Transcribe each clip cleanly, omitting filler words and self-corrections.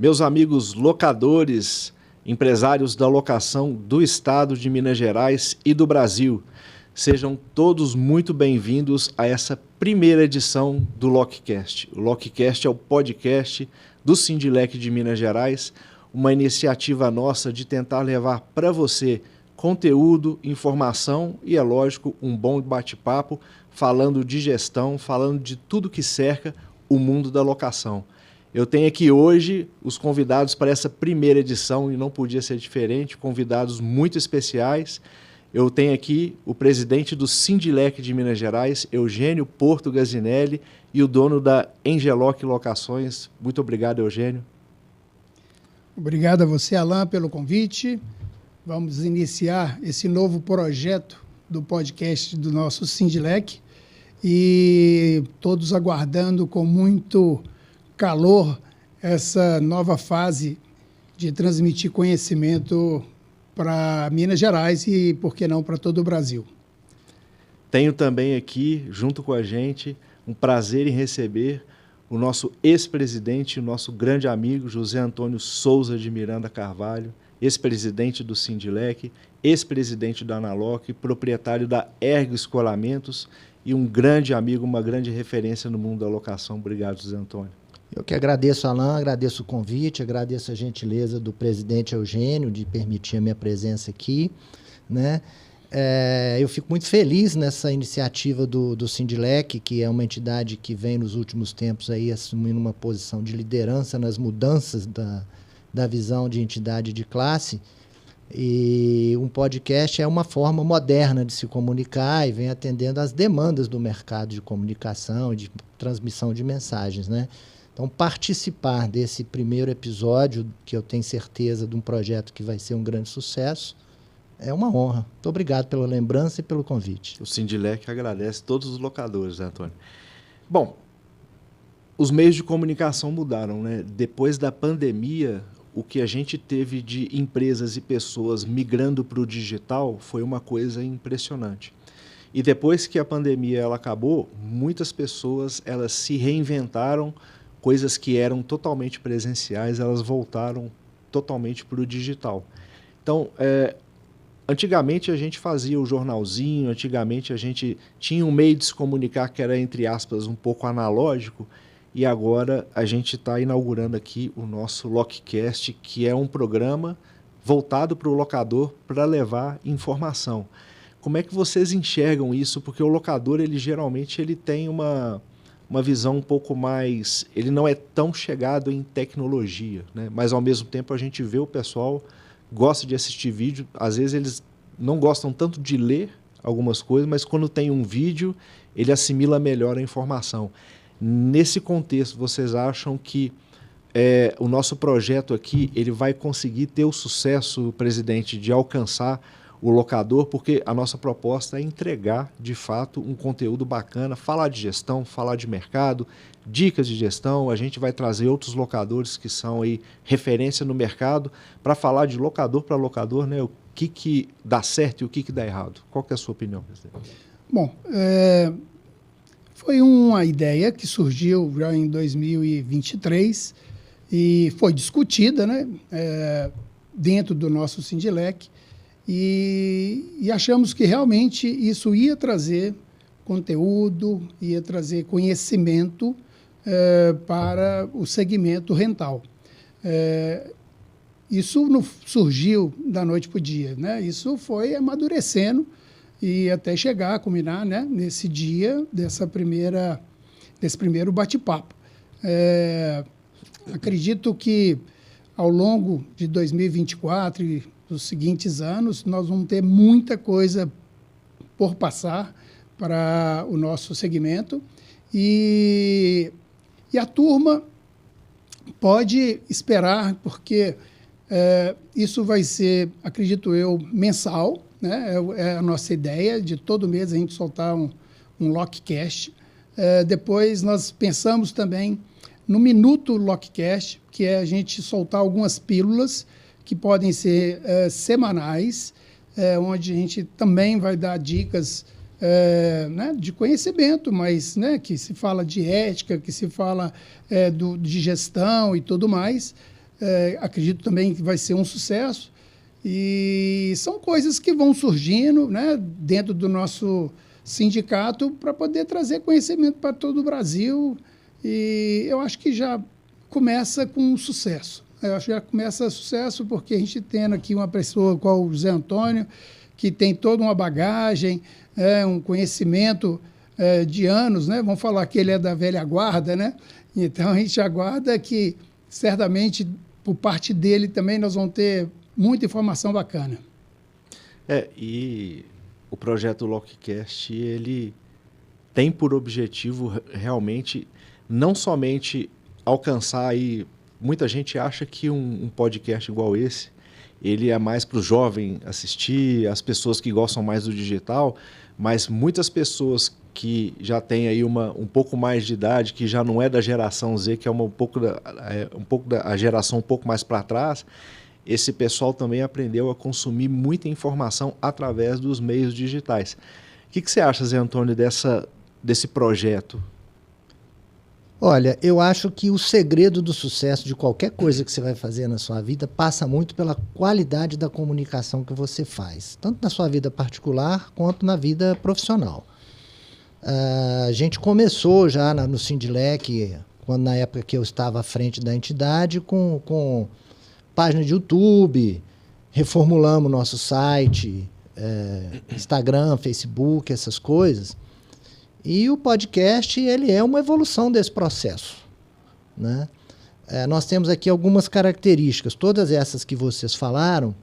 Meus amigos locadores, empresários da locação do estado de Minas Gerais e do Brasil, sejam todos muito bem-vindos a essa primeira edição do LocCast. O LocCast é o podcast do Sindilec de Minas Gerais, uma iniciativa nossa de tentar levar para você conteúdo, informação e, é lógico, um bom bate-papo, falando de gestão, falando de tudo que cerca o mundo da locação. Eu tenho aqui hoje os convidados para essa primeira edição e não podia ser diferente, convidados muito especiais. Eu tenho aqui o presidente do Sindilec de Minas Gerais, Eugênio Porto Gazinelli, e o dono da Engeloc Locações. Muito obrigado, Eugênio. Obrigado a você, Alain, pelo convite. Vamos iniciar esse novo projeto do podcast do nosso Sindilec e todos aguardando com muito calor essa nova fase de transmitir conhecimento para Minas Gerais e, por que não, para todo o Brasil. Tenho também aqui, junto com a gente, um prazer em receber o nosso ex-presidente, o nosso grande amigo José Antônio Souza de Miranda Carvalho, ex-presidente do Sindilec, ex-presidente da Analoc, proprietário da Ergo Escolamentos e um grande amigo, uma grande referência no mundo da locação. Obrigado, José Antônio. Eu que agradeço, Alain, agradeço o convite, agradeço a gentileza do presidente Eugênio de permitir a minha presença aqui, né? Eu fico muito feliz nessa iniciativa do Sindilec, que é uma entidade que vem nos últimos tempos aí assumindo uma posição de liderança nas mudanças da visão de entidade de classe. E um podcast é uma forma moderna de se comunicar e vem atendendo às demandas do mercado de comunicação e de transmissão de mensagens, né? Então, participar desse primeiro episódio, que eu tenho certeza de um projeto que vai ser um grande sucesso, é uma honra. Muito obrigado pela lembrança e pelo convite. O Sindilec agradece todos os locadores, né, Antônio? Bom, os meios de comunicação mudaram, né? Depois da pandemia, o que a gente teve de empresas e pessoas migrando para o digital foi uma coisa impressionante. E depois que a pandemia ela acabou, muitas pessoas elas se reinventaram. Coisas que eram totalmente presenciais, elas voltaram totalmente para o digital. Então, antigamente a gente fazia o jornalzinho, antigamente a gente tinha um meio de se comunicar que era, entre aspas, um pouco analógico, e agora a gente está inaugurando aqui o nosso LocCast, que é um programa voltado para o locador para levar informação. Como é que vocês enxergam isso? Porque o locador, ele geralmente ele tem uma visão um pouco mais... Ele não é tão chegado em tecnologia, né? Mas, ao mesmo tempo, a gente vê o pessoal gosta de assistir vídeo. Às vezes, eles não gostam tanto de ler algumas coisas, mas quando tem um vídeo, ele assimila melhor a informação. Nesse contexto, vocês acham que o nosso projeto aqui ele vai conseguir ter o sucesso, presidente, de alcançar o locador, porque a nossa proposta é entregar, de fato, um conteúdo bacana, falar de gestão, falar de mercado, dicas de gestão. A gente vai trazer outros locadores que são aí referência no mercado para falar de locador para locador, né? O que dá certo e o que dá errado. Qual que é a sua opinião, presidente? Bom, foi uma ideia que surgiu já em 2023 e foi discutida, né, dentro do nosso Sindilec. E achamos que realmente isso ia trazer conteúdo, ia trazer conhecimento para o segmento rental. Isso não surgiu da noite para o dia, né? Isso foi amadurecendo e até chegar a culminar, né, nesse dia desse primeiro bate-papo. Acredito que ao longo de 2024 e dos seguintes anos, nós vamos ter muita coisa por passar para o nosso segmento e a turma pode esperar, porque isso vai ser, acredito eu, mensal, né? É a nossa ideia de todo mês a gente soltar um LocCast. Depois nós pensamos também no Minuto LocCast, que é a gente soltar algumas pílulas que podem ser semanais, onde a gente também vai dar dicas né, de conhecimento, mas né, que se fala de ética, que se fala de gestão e tudo mais. acredito também que vai ser um sucesso. E são coisas que vão surgindo, né, dentro do nosso sindicato para poder trazer conhecimento para todo o Brasil. E eu acho que já começa com sucesso. Eu acho que já começa sucesso porque a gente tendo aqui uma pessoa como o Zé Antônio, que tem toda uma bagagem, um conhecimento de anos, né? Vamos falar que ele é da velha guarda, né? Então a gente aguarda que certamente por parte dele também nós vamos ter muita informação bacana. E o projeto LocCast, ele tem por objetivo realmente não somente alcançar aí, muita gente acha que um podcast igual esse, ele é mais para o jovem assistir, as pessoas que gostam mais do digital, mas muitas pessoas que já têm aí um pouco mais de idade, que já não é da geração Z, que é um pouco da geração um pouco mais para trás, esse pessoal também aprendeu a consumir muita informação através dos meios digitais. O que você acha, Zé Antônio, desse projeto? Olha, eu acho que o segredo do sucesso de qualquer coisa que você vai fazer na sua vida passa muito pela qualidade da comunicação que você faz, tanto na sua vida particular quanto na vida profissional. A gente começou já no Sindilec, na época que eu estava à frente da entidade, com página de YouTube, reformulamos nosso site, Instagram, Facebook, essas coisas. E o podcast, ele é uma evolução desse processo, né? Nós temos aqui algumas características, todas essas que vocês falaram,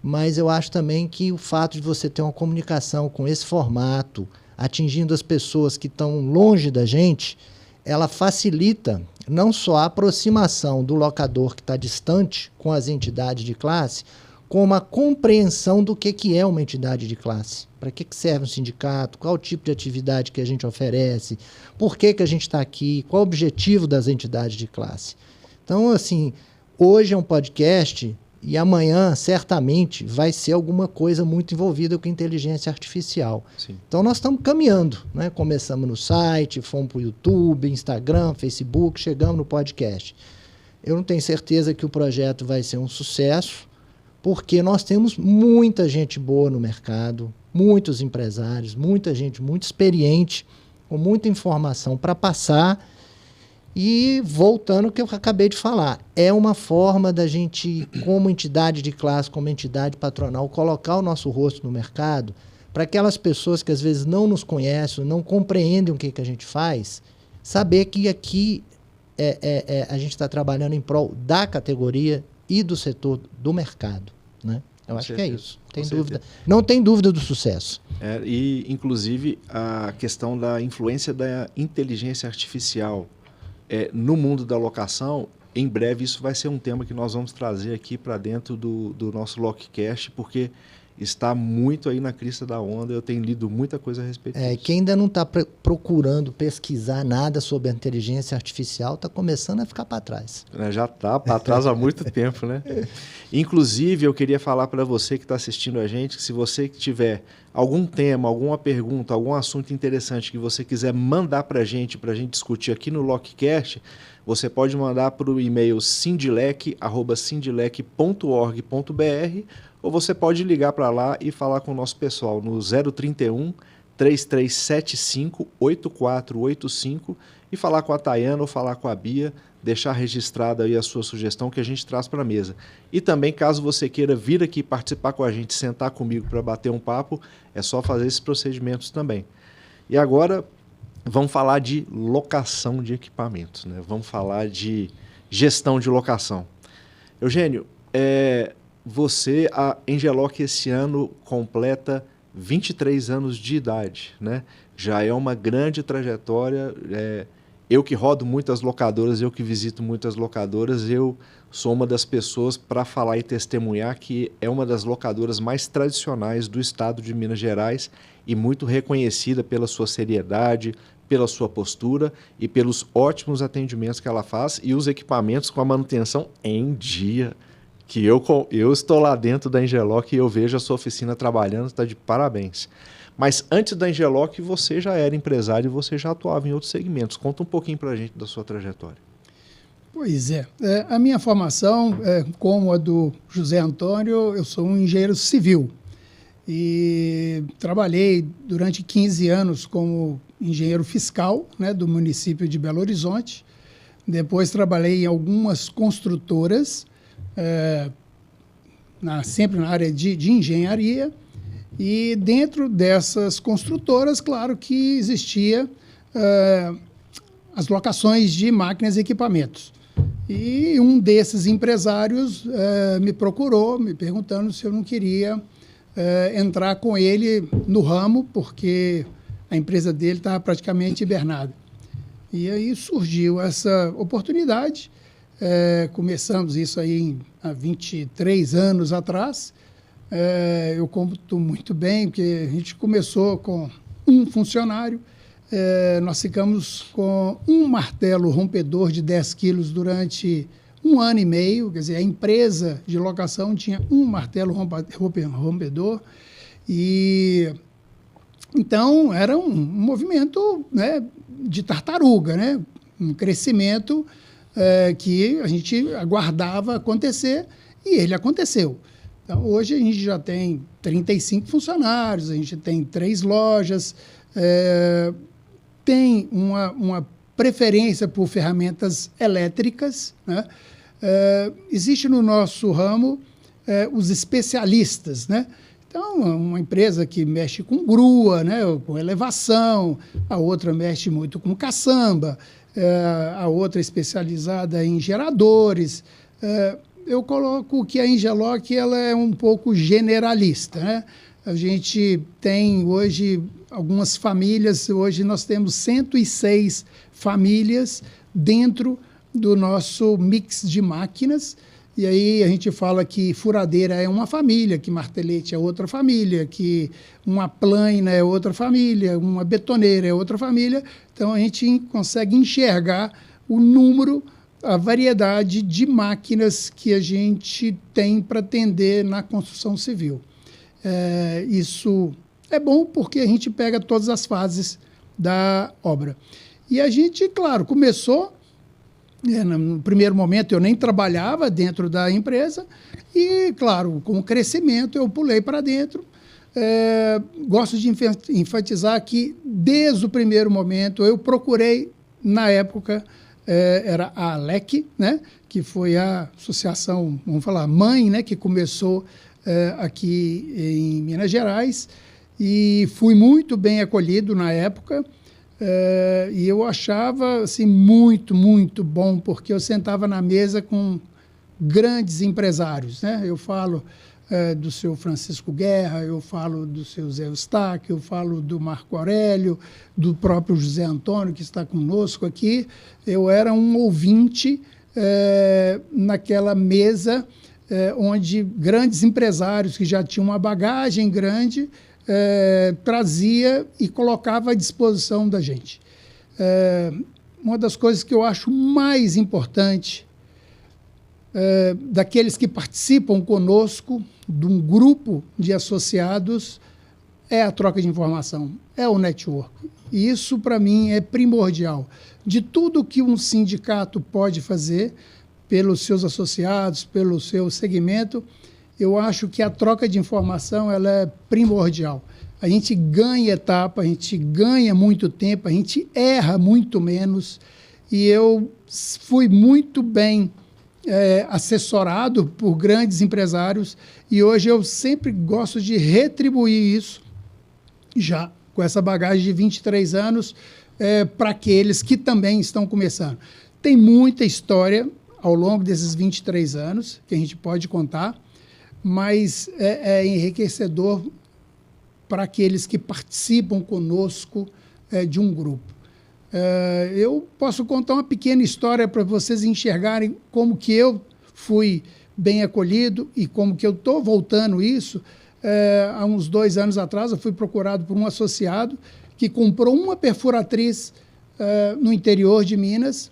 mas eu acho também que o fato de você ter uma comunicação com esse formato, atingindo as pessoas que estão longe da gente, ela facilita não só a aproximação do locador que está distante com as entidades de classe, como a compreensão do que é uma entidade de classe. Para que serve um sindicato, qual o tipo de atividade que a gente oferece, por que a gente está aqui, qual o objetivo das entidades de classe. Então, assim, hoje é um podcast e amanhã, certamente, vai ser alguma coisa muito envolvida com inteligência artificial. Sim. Então, nós estamos caminhando, né? Começamos no site, fomos para o YouTube, Instagram, Facebook, chegamos no podcast. Eu não tenho certeza que o projeto vai ser um sucesso, porque nós temos muita gente boa no mercado, muitos empresários, muita gente muito experiente, com muita informação para passar. E voltando ao que eu acabei de falar, é uma forma da gente, como entidade de classe, como entidade patronal, colocar o nosso rosto no mercado para aquelas pessoas que às vezes não nos conhecem, não compreendem o que a gente faz, saber que aqui a gente está trabalhando em prol da categoria e do setor do mercado, né? Eu acho que é isso. Tem dúvida. Não tem dúvida do sucesso. E, inclusive, a questão da influência da inteligência artificial no mundo da locação, em breve isso vai ser um tema que nós vamos trazer aqui para dentro do nosso LocCast, porque está muito aí na crista da onda, eu tenho lido muita coisa a respeito disso. Quem ainda não está procurando pesquisar nada sobre a inteligência artificial está começando a ficar para trás. Já está para trás há muito tempo, né? Inclusive, eu queria falar para você que está assistindo a gente, que se você tiver algum tema, alguma pergunta, algum assunto interessante que você quiser mandar para a gente discutir aqui no LocCast, você pode mandar para o e-mail sindilec@sindilec.org.br, ou você pode ligar para lá e falar com o nosso pessoal no 031 3375 8485 e falar com a Tayana ou falar com a Bia, deixar registrada aí a sua sugestão que a gente traz para a mesa. E também, caso você queira vir aqui participar com a gente, sentar comigo para bater um papo, é só fazer esses procedimentos também. E agora vamos falar de locação de equipamentos, né? Vamos falar de gestão de locação. Eugênio, a Engeloc esse ano completa 23 anos de idade, né? Já é uma grande trajetória. Eu que rodo muitas locadoras, eu que visito muitas locadoras, eu sou uma das pessoas para falar e testemunhar que é uma das locadoras mais tradicionais do estado de Minas Gerais e muito reconhecida pela sua seriedade, pela sua postura e pelos ótimos atendimentos que ela faz e os equipamentos com a manutenção em dia. Que eu estou lá dentro da Engeloc e eu vejo a sua oficina trabalhando, está de parabéns. Mas antes da Engeloc, você já era empresário e você já atuava em outros segmentos. Conta um pouquinho para a gente da sua trajetória. Pois é. A minha formação, como a do José Antônio, eu sou um engenheiro civil. E trabalhei durante 15 anos como engenheiro fiscal, né, do município de Belo Horizonte. Depois trabalhei em algumas construtoras, sempre na área de engenharia. E dentro dessas construtoras, claro que existia as locações de máquinas e equipamentos. E um desses empresários me procurou, me perguntando se eu não queria entrar com ele no ramo, porque a empresa dele estava praticamente hibernada. E aí surgiu essa oportunidade. Começamos isso aí há 23 anos atrás. Eu conto muito bem, porque a gente começou com um funcionário. Nós ficamos com um martelo rompedor de 10 quilos durante 1 ano e meio. Quer dizer, a empresa de locação tinha um martelo rompedor. E então era um movimento, né, de tartaruga, né? Um crescimento que a gente aguardava acontecer, e ele aconteceu. Então, hoje a gente já tem 35 funcionários, a gente tem 3 lojas, tem uma preferência por ferramentas elétricas, né? Existe no nosso ramo os especialistas, né? Então, uma empresa que mexe com grua, né, com elevação, a outra mexe muito com caçamba, a outra especializada em geradores. Eu coloco que a Engeloc ela é um pouco generalista, né? A gente tem hoje algumas famílias, hoje nós temos 106 famílias dentro do nosso mix de máquinas. E aí a gente fala que furadeira é uma família, que martelete é outra família, que uma plaina é outra família, uma betoneira é outra família. Então a gente consegue enxergar o número, a variedade de máquinas que a gente tem para atender na construção civil. Isso é bom porque a gente pega todas as fases da obra. E a gente, claro, começou... No primeiro momento eu nem trabalhava dentro da empresa e, claro, com o crescimento eu pulei para dentro. Gosto de enfatizar que, desde o primeiro momento, eu procurei, na época, era a ALEC, né, que foi a associação, vamos falar, mãe, né, que começou aqui em Minas Gerais, e fui muito bem acolhido na época. E eu achava assim, muito, muito bom, porque eu sentava na mesa com grandes empresários, né? Eu falo do seu Francisco Guerra, eu falo do seu Zé Eustáquio, eu falo do Marco Aurélio, do próprio José Antônio, que está conosco aqui. Eu era um ouvinte naquela mesa onde grandes empresários que já tinham uma bagagem grande trazia e colocava à disposição da gente. Uma das coisas que eu acho mais importante daqueles que participam conosco de um grupo de associados é a troca de informação, é o network. E isso, para mim, é primordial. De tudo que um sindicato pode fazer pelos seus associados, pelo seu segmento, eu acho que a troca de informação ela é primordial. A gente ganha etapa, a gente ganha muito tempo, a gente erra muito menos. E eu fui muito bem assessorado por grandes empresários e hoje eu sempre gosto de retribuir isso, já com essa bagagem de 23 anos, para aqueles que também estão começando. Tem muita história ao longo desses 23 anos que a gente pode contar, mas é enriquecedor para aqueles que participam conosco de um grupo. Eu posso contar uma pequena história para vocês enxergarem como que eu fui bem acolhido e como que eu estou voltando isso. Há uns 2 anos atrás, eu fui procurado por um associado que comprou uma perfuratriz no interior de Minas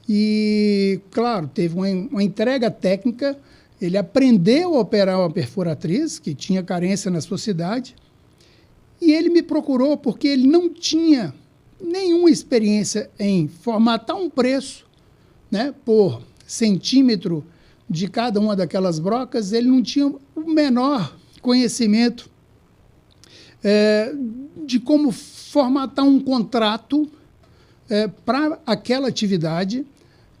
e, claro, teve uma entrega técnica. Ele aprendeu a operar uma perfuratriz, que tinha carência na sua cidade, e ele me procurou porque ele não tinha nenhuma experiência em formatar um preço, né, por centímetro de cada uma daquelas brocas, ele não tinha o menor conhecimento de como formatar um contrato para aquela atividade.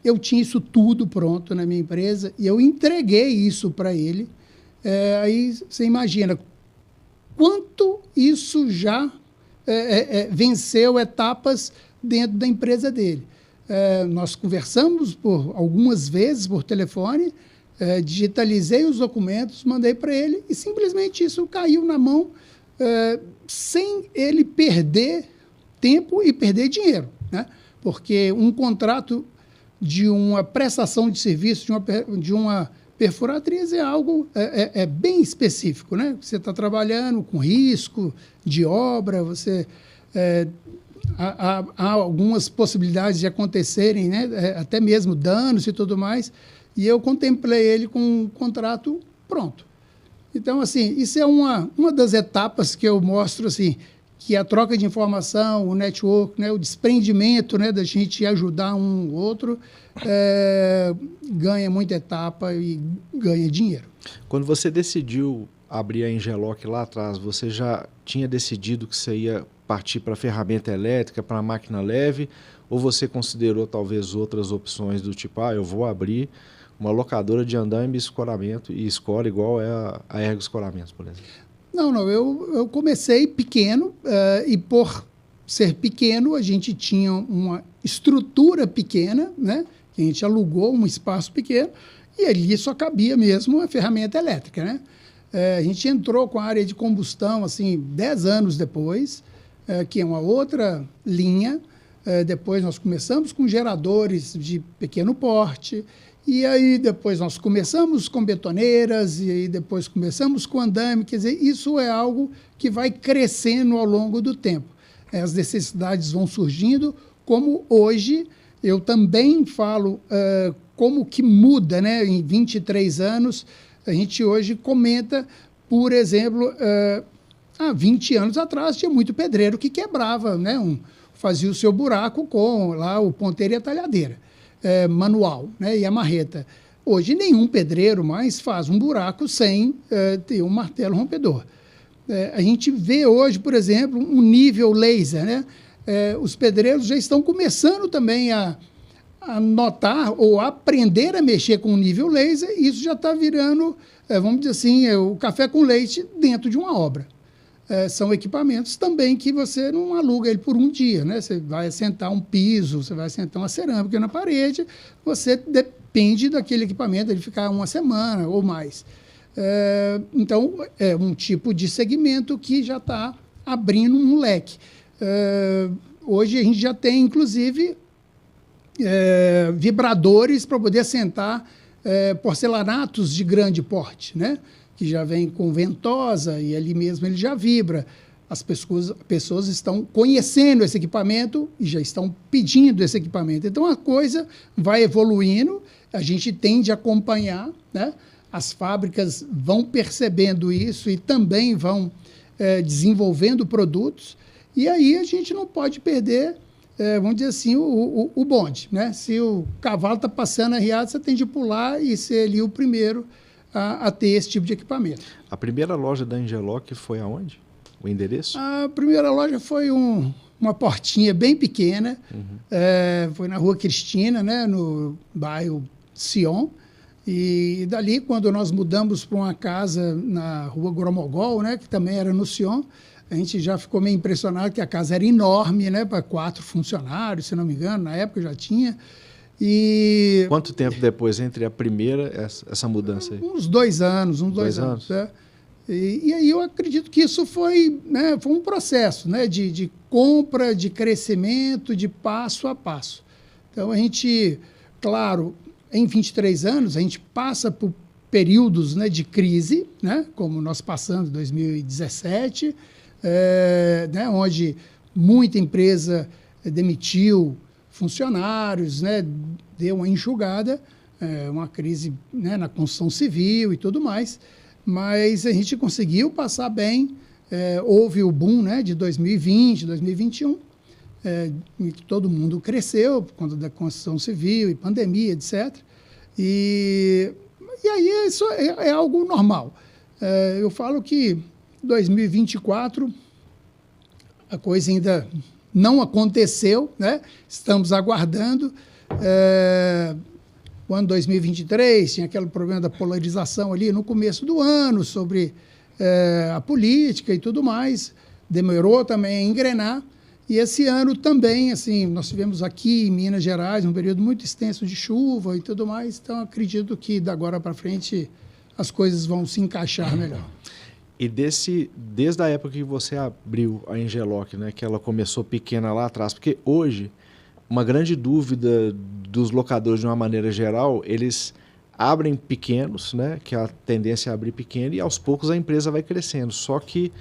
Eu tinha isso tudo pronto na minha empresa e eu entreguei isso para ele. Aí você imagina quanto isso já venceu etapas dentro da empresa dele. Nós conversamos por algumas vezes por telefone, digitalizei os documentos, mandei para ele e simplesmente isso caiu na mão sem ele perder tempo e perder dinheiro, né? Porque um contrato de uma prestação de serviço, de uma perfuratriz é algo bem específico, né? Você está trabalhando com risco de obra, há algumas possibilidades de acontecerem, né? Até mesmo danos e tudo mais, e eu contemplei ele com um contrato pronto. Então, assim, isso é uma das etapas que eu mostro, assim, que a troca de informação, o network, né, o desprendimento, né, da gente ajudar um ou outro, ganha muita etapa e ganha dinheiro. Quando você decidiu abrir a Engeloc lá atrás, você já tinha decidido que você ia partir para ferramenta elétrica, para máquina leve, ou você considerou talvez outras opções do tipo, eu vou abrir uma locadora de andaime e escoramento e escola igual é a Ergo Escoramentos, por exemplo? Não, eu comecei pequeno e por ser pequeno a gente tinha uma estrutura pequena, né? Que a gente alugou um espaço pequeno e ali só cabia mesmo a ferramenta elétrica, né? A gente entrou com a área de combustão assim 10 anos depois, que é uma outra linha. Depois nós começamos com geradores de pequeno porte. E aí depois nós começamos com betoneiras, e aí depois começamos com andaime. Quer dizer, isso é algo que vai crescendo ao longo do tempo. As necessidades vão surgindo, como hoje eu também falo como que muda, né? Em 23 anos, a gente hoje comenta, por exemplo, há 20 anos atrás tinha muito pedreiro que quebrava, né? Fazia o seu buraco com lá o ponteiro e a talhadeira. Manual, né, e a marreta. Hoje, nenhum pedreiro mais faz um buraco sem ter um martelo rompedor. A gente vê hoje, por exemplo, um nível laser, né? Os pedreiros já estão começando também a notar ou aprender a mexer com o nível laser, e isso já está virando, vamos dizer assim, o café com leite dentro de uma obra. São equipamentos também que você não aluga ele por um dia, né? Você vai assentar um piso, você vai assentar uma cerâmica na parede, você depende daquele equipamento, ele ficar uma semana ou mais. Então, é um tipo de segmento que já está abrindo um leque. Hoje a gente já tem, inclusive, vibradores para poder assentar porcelanatos de grande porte, né? Que já vem com ventosa e ali mesmo ele já vibra. As pessoas estão conhecendo esse equipamento e já estão pedindo esse equipamento. Então, a coisa vai evoluindo, a gente tende a acompanhar, né? As fábricas vão percebendo isso e também vão desenvolvendo produtos, e aí a gente não pode perder, vamos dizer assim, o bonde, né? Se o cavalo está passando arriado, você tem de pular e ser ali o primeiro a ter esse tipo de equipamento. A primeira loja da Engeloc foi aonde? O endereço? A primeira loja foi uma portinha bem pequena, foi na Rua Cristina, né, no bairro Sion, e dali, quando nós mudamos para uma casa na Rua Gromogol, né, que também era no Sion, a gente já ficou meio impressionado que a casa era enorme, né, para 4 funcionários, se não me engano, na época já tinha. E quanto tempo depois entre a primeira essa mudança aí? Uns 2 anos, uns dois anos. E aí eu acredito que isso foi um processo, né, de compra, de crescimento, de passo a passo. Então a gente, claro, em 23 anos, a gente passa por períodos, né, de crise, né, como nós passamos em 2017, né, onde muita empresa demitiu funcionários, né, deu uma enxugada, uma crise, né, na construção civil e tudo mais, mas a gente conseguiu passar bem. Houve o boom, né, de 2020, 2021, em que todo mundo cresceu por conta da construção civil e pandemia, etc. E aí isso é algo normal. Eu falo que 2024 a coisa ainda não aconteceu, né? Estamos aguardando. O ano 2023 tinha aquele problema da polarização ali no começo do ano sobre a política e tudo mais. Demorou também a engrenar. E esse ano também, assim, nós tivemos aqui em Minas Gerais um período muito extenso de chuva e tudo mais. Então, acredito que da agora para frente as coisas vão se encaixar melhor. E desde a época que você abriu a Engeloc, né, que ela começou pequena lá atrás, porque hoje uma grande dúvida dos locadores de uma maneira geral, eles abrem pequenos, né, que a tendência é abrir pequeno, e aos poucos a empresa vai crescendo. Só que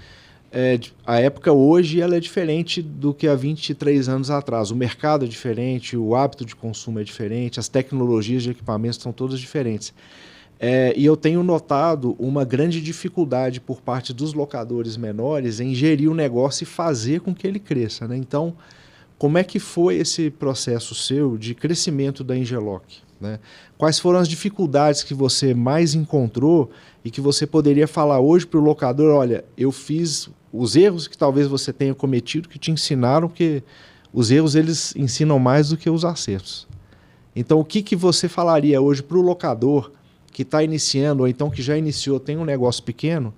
a época hoje ela é diferente do que há 23 anos atrás. O mercado é diferente, o hábito de consumo é diferente, as tecnologias de equipamentos são todas diferentes. E eu tenho notado uma grande dificuldade por parte dos locadores menores em gerir o negócio e fazer com que ele cresça, né? Então, como é que foi esse processo seu de crescimento da Engeloc, né? Quais foram as dificuldades que você mais encontrou e que você poderia falar hoje para o locador, olha, eu fiz os erros que talvez você tenha cometido, que te ensinaram, porque os erros eles ensinam mais do que os acertos. Então, o que você falaria hoje para o locador que está iniciando, ou então que já iniciou, tem um negócio pequeno,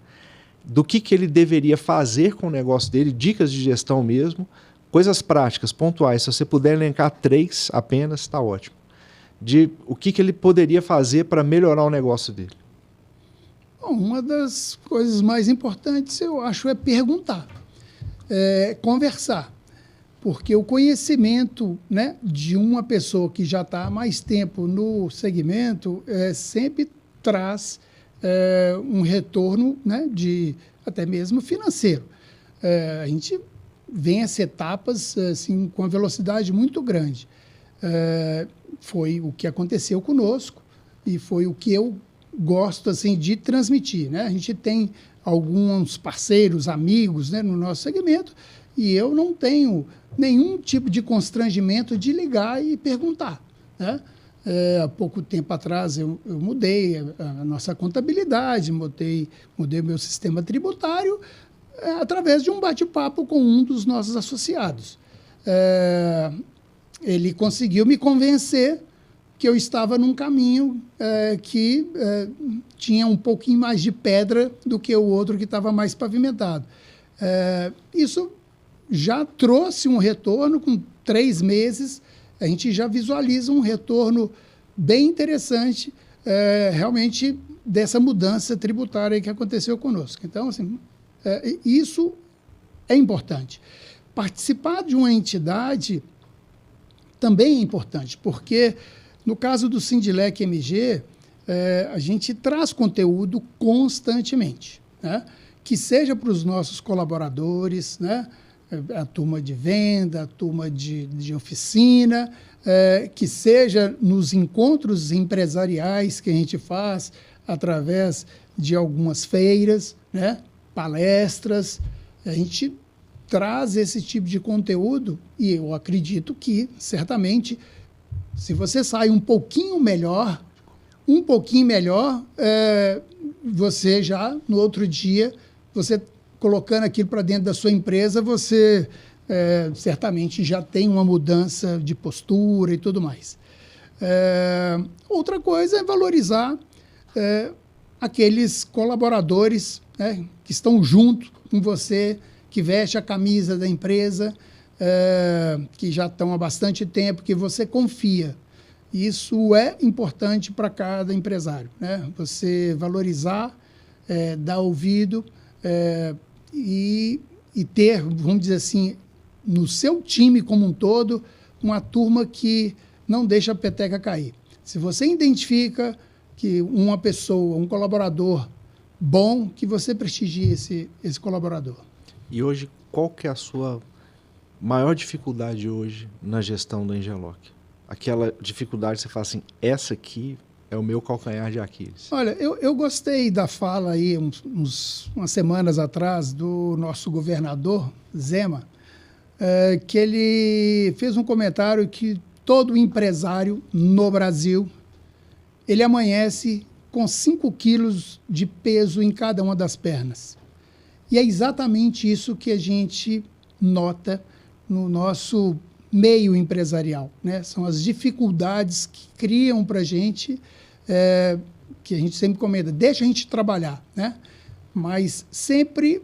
do que ele deveria fazer com o negócio dele, dicas de gestão mesmo, coisas práticas, pontuais, se você puder elencar 3 apenas, está ótimo. De o que ele poderia fazer para melhorar o negócio dele. Bom, uma das coisas mais importantes, eu acho, é perguntar, conversar. Porque o conhecimento, né, de uma pessoa que já está há mais tempo no segmento sempre traz um retorno, né, até mesmo financeiro. A gente vence etapas assim, com uma velocidade muito grande. Foi o que aconteceu conosco e foi o que eu gosto assim, de transmitir, né? A gente tem alguns parceiros, amigos, né, no nosso segmento, e eu não tenho nenhum tipo de constrangimento de ligar e perguntar, né? Há pouco tempo atrás eu mudei a nossa contabilidade, mudei o meu sistema tributário através de um bate-papo com um dos nossos associados. Ele conseguiu me convencer que eu estava num caminho que tinha um pouquinho mais de pedra do que o outro que estava mais pavimentado. Isso já trouxe um retorno com 3 meses, a gente já visualiza um retorno bem interessante realmente dessa mudança tributária que aconteceu conosco. Então, assim, isso é importante. Participar de uma entidade também é importante, porque no caso do Sindilec MG, a gente traz conteúdo constantemente, né? Que seja para os nossos colaboradores, né? A turma de venda, a turma de oficina, que seja nos encontros empresariais que a gente faz através de algumas feiras, né? Palestras. A gente traz esse tipo de conteúdo e eu acredito que, certamente, se você sai um pouquinho melhor, você já, no outro dia, você colocando aquilo para dentro da sua empresa, você certamente já tem uma mudança de postura e tudo mais. Outra coisa é valorizar aqueles colaboradores, né, que estão junto com você, que veste a camisa da empresa, que já estão há bastante tempo, que você confia. Isso é importante para cada empresário, né? Você valorizar, dar ouvido e ter, vamos dizer assim, no seu time como um todo, uma turma que não deixa a peteca cair. Se você identifica que uma pessoa, um colaborador bom, que você prestigie esse colaborador. E hoje, qual que é a sua maior dificuldade hoje na gestão da Engeloc? Aquela dificuldade que você fala assim, essa aqui é o meu calcanhar de Aquiles. Olha, eu gostei da fala aí, umas semanas atrás, do nosso governador, Zema, que ele fez um comentário que todo empresário no Brasil ele amanhece com 5 quilos de peso em cada uma das pernas. E é exatamente isso que a gente nota no nosso meio empresarial, né? São as dificuldades que criam para a gente, que a gente sempre comenta, deixa a gente trabalhar, né? Mas sempre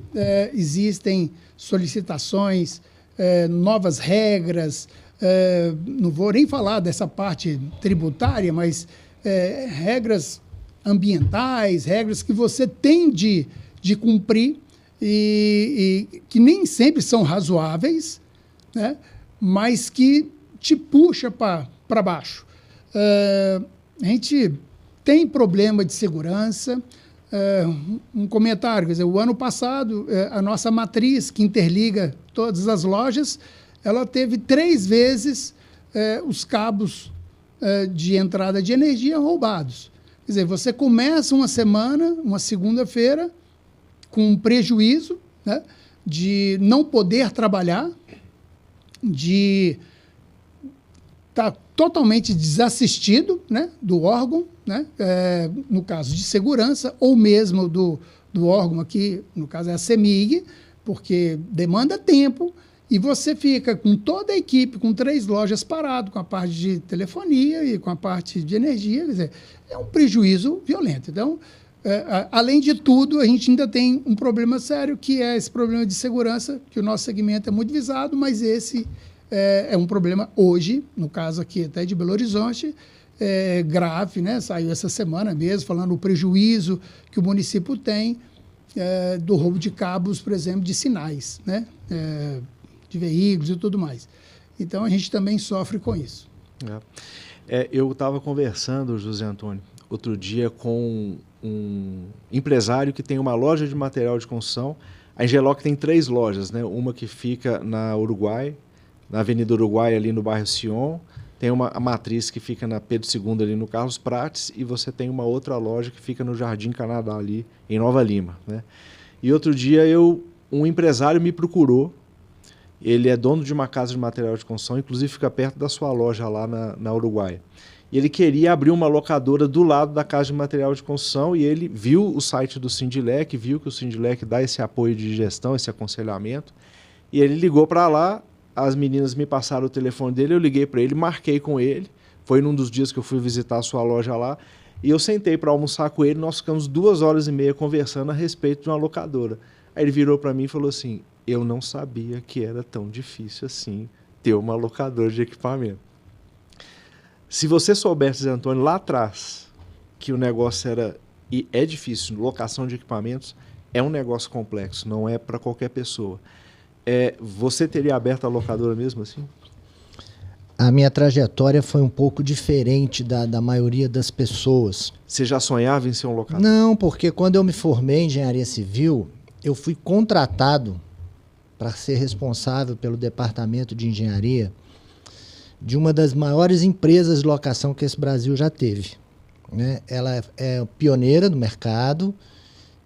existem solicitações, novas regras, não vou nem falar dessa parte tributária, mas regras ambientais, regras que você tem de cumprir e que nem sempre são razoáveis, né? Mas que te puxa para baixo. A gente tem problema de segurança. Um comentário, quer dizer, o ano passado, a nossa matriz, que interliga todas as lojas, ela teve 3 vezes os cabos de entrada de energia roubados. Quer dizer, você começa uma semana, uma segunda-feira, com um prejuízo, né, de não poder trabalhar, de estar totalmente desassistido, né, do órgão, né, no caso de segurança, ou mesmo do órgão aqui, no caso é a CEMIG, porque demanda tempo e você fica com toda a equipe, com 3 lojas parado, com a parte de telefonia e com a parte de energia, quer dizer, é um prejuízo violento. Então, além de tudo, a gente ainda tem um problema sério, que é esse problema de segurança, que o nosso segmento é muito visado, mas esse é um problema hoje, no caso aqui até de Belo Horizonte, grave, né? Saiu essa semana mesmo, falando o prejuízo que o município tem do roubo de cabos, por exemplo, de sinais, né? De veículos e tudo mais. Então, a gente também sofre com isso. Eu estava conversando, José Antônio, outro dia com um empresário que tem uma loja de material de construção. A Engeloc tem 3 lojas, né? Uma que fica na Uruguai, na Avenida Uruguai, ali no bairro Sion. Tem a matriz que fica na Pedro II, ali no Carlos Prates. E você tem uma outra loja que fica no Jardim Canadá, ali em Nova Lima, né? E outro dia um empresário me procurou. Ele é dono de uma casa de material de construção, inclusive fica perto da sua loja lá na Uruguai. E ele queria abrir uma locadora do lado da casa de material de construção e ele viu o site do Sindilec, viu que o Sindilec dá esse apoio de gestão, esse aconselhamento, e ele ligou para lá, as meninas me passaram o telefone dele, eu liguei para ele, marquei com ele, foi num dos dias que eu fui visitar a sua loja lá, e eu sentei para almoçar com ele, nós ficamos 2h30 conversando a respeito de uma locadora. Aí ele virou para mim e falou assim, eu não sabia que era tão difícil assim ter uma locadora de equipamento. Se você soubesse, Zé Antônio, lá atrás, que o negócio era, e é difícil, locação de equipamentos é um negócio complexo, não é para qualquer pessoa. Você teria aberto a locadora mesmo assim? A minha trajetória foi um pouco diferente da maioria das pessoas. Você já sonhava em ser um locador? Não, porque quando eu me formei em engenharia civil, eu fui contratado para ser responsável pelo departamento de engenharia de uma das maiores empresas de locação que esse Brasil já teve, né? Ela é pioneira no mercado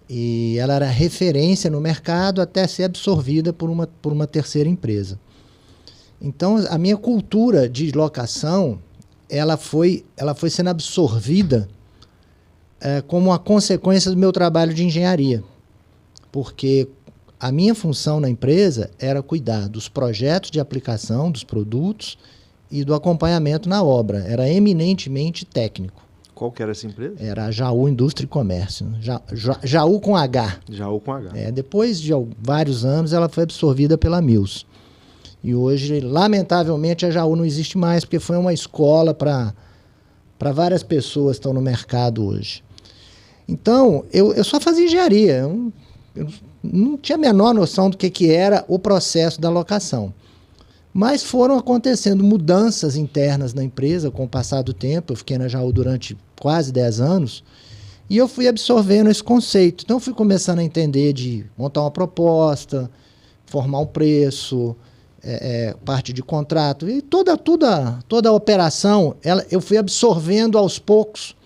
e ela era referência no mercado até ser absorvida por uma terceira empresa. Então, a minha cultura de locação, ela foi sendo absorvida como uma consequência do meu trabalho de engenharia, porque a minha função na empresa era cuidar dos projetos de aplicação, dos produtos e do acompanhamento na obra. Era eminentemente técnico. Qual que era essa empresa? Era a Jaú Indústria e Comércio. Jaú com H. Jaú com H. Depois de vários anos, ela foi absorvida pela Mills. E hoje, lamentavelmente, a Jaú não existe mais, porque foi uma escola para várias pessoas que estão no mercado hoje. Então, eu só fazia engenharia. Eu não tinha a menor noção do que era o processo da locação. Mas foram acontecendo mudanças internas na empresa com o passar do tempo. Eu fiquei na Jaú durante quase 10 anos e eu fui absorvendo esse conceito. Então, fui começando a entender de montar uma proposta, formar um preço, parte de contrato. E toda a operação, eu fui absorvendo aos poucos,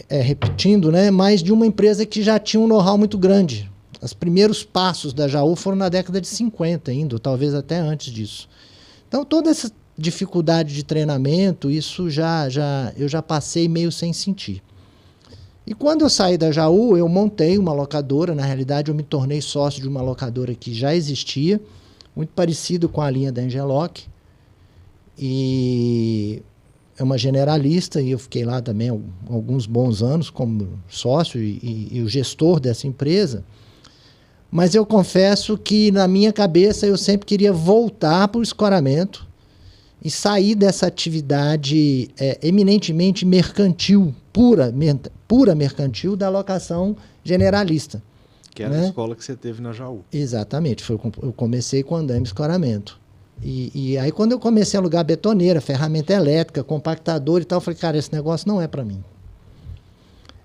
repetindo, né, mas de uma empresa que já tinha um know-how muito grande. Os primeiros passos da Jaú foram na década de 50 ainda, ou talvez até antes disso. Então, toda dificuldade de treinamento, isso eu já passei meio sem sentir. E quando eu saí da Jaú, eu montei uma locadora. Na realidade, eu me tornei sócio de uma locadora que já existia, muito parecido com a linha da Engeloc. E é uma generalista, e eu fiquei lá também alguns bons anos como sócio e o gestor dessa empresa. Mas eu confesso que na minha cabeça eu sempre queria voltar para o escoramento e sair dessa atividade eminentemente mercantil, pura mercantil, da locação generalista. Que era a escola que você teve na Jaú. Exatamente. Eu comecei com andaime e escoramento. E aí quando eu comecei a alugar betoneira, ferramenta elétrica, compactador e tal, eu falei, cara, esse negócio não é para mim.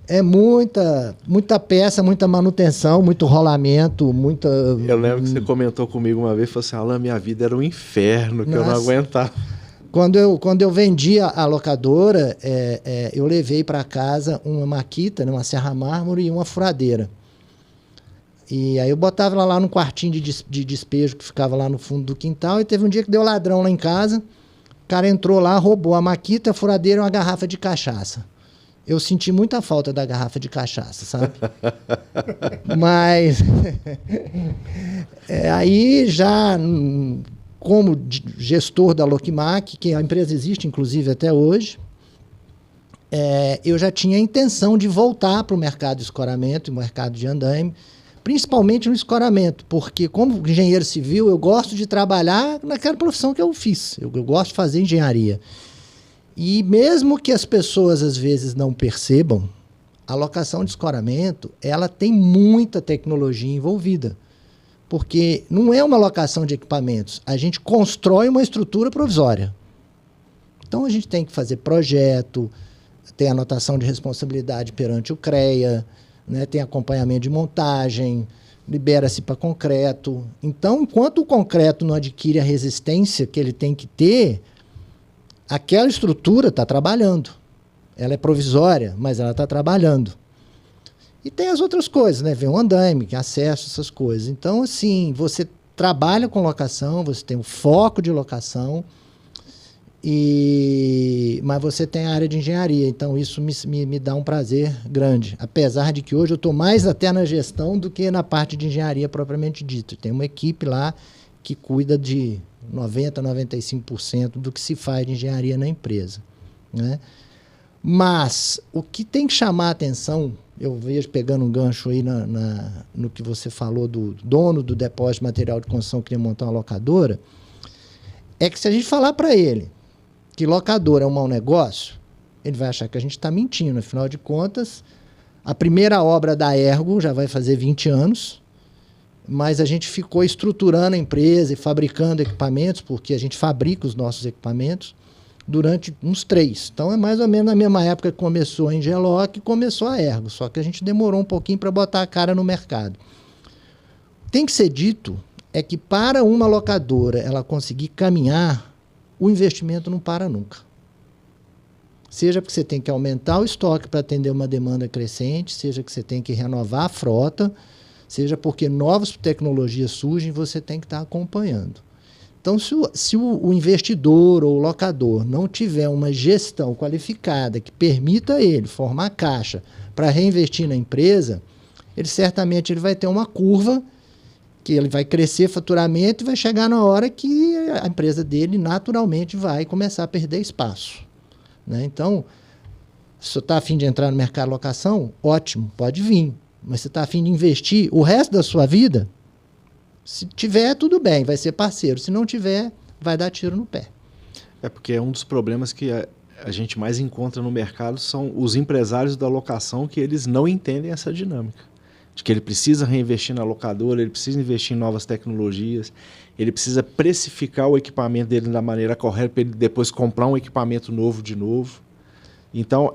É muita peça, muita manutenção, muito rolamento, muita... Eu lembro que você comentou comigo uma vez, falou assim, Alan, minha vida era um inferno, que eu não aguentava. Quando eu vendi a locadora, eu levei para casa uma maquita, né, uma serra mármore e uma furadeira. E aí eu botava ela lá num quartinho de despejo que ficava lá no fundo do quintal, e teve um dia que deu ladrão lá em casa, o cara entrou lá, roubou a maquita, a furadeira e uma garrafa de cachaça. Eu senti muita falta da garrafa de cachaça, sabe? Mas aí já como gestor da Locmac, que a empresa existe inclusive até hoje, eu já tinha a intenção de voltar para o mercado de escoramento e mercado de andaime, principalmente no escoramento, porque como engenheiro civil eu gosto de trabalhar naquela profissão que eu fiz, eu gosto de fazer engenharia. E mesmo que as pessoas às vezes não percebam, a locação de escoramento, ela tem muita tecnologia envolvida. Porque não é uma locação de equipamentos, a gente constrói uma estrutura provisória. Então a gente tem que fazer projeto, tem anotação de responsabilidade perante o CREA, né, tem acompanhamento de montagem, libera-se para concreto. Então, enquanto o concreto não adquire a resistência que ele tem que ter, aquela estrutura está trabalhando. Ela é provisória, mas ela está trabalhando. E tem as outras coisas, né? Vem o andaime, acesso, essas coisas. Então, assim, você trabalha com locação, você tem o foco de locação, mas você tem a área de engenharia. Então, isso me dá um prazer grande. Apesar de que hoje eu estou mais até na gestão do que na parte de engenharia propriamente dita. Tem uma equipe lá que cuida de 90%, 95% do que se faz de engenharia na empresa, né? Mas o que tem que chamar a atenção, eu vejo pegando um gancho aí no que você falou do dono do depósito de material de construção que queria montar uma locadora, é que se a gente falar para ele que locadora é um mau negócio, ele vai achar que a gente está mentindo. Afinal de contas, a primeira obra da Ergo já vai fazer 20 anos, mas a gente ficou estruturando a empresa e fabricando equipamentos, porque a gente fabrica os nossos equipamentos, durante uns 3. Então é mais ou menos na mesma época que começou a Engeloc e começou a Ergo, só que a gente demorou um pouquinho para botar a cara no mercado. Tem que ser dito é que para uma locadora ela conseguir caminhar, o investimento não para nunca. Seja porque você tem que aumentar o estoque para atender uma demanda crescente, seja que você tem que renovar a frota, seja porque novas tecnologias surgem, você tem que estar acompanhando. Então, se o investidor ou o locador não tiver uma gestão qualificada que permita ele formar caixa para reinvestir na empresa, ele certamente vai ter uma curva que ele vai crescer faturamento e vai chegar na hora que a empresa dele naturalmente vai começar a perder espaço, né? Então, se você está a fim de entrar no mercado de locação, ótimo, pode vir. Mas você está a fim de investir o resto da sua vida, se tiver, tudo bem, vai ser parceiro. Se não tiver, vai dar tiro no pé. É porque um dos problemas que a gente mais encontra no mercado são os empresários da locação, que eles não entendem essa dinâmica. De que ele precisa reinvestir na locadora, ele precisa investir em novas tecnologias, ele precisa precificar o equipamento dele da maneira correta para ele depois comprar um equipamento novo de novo. Então,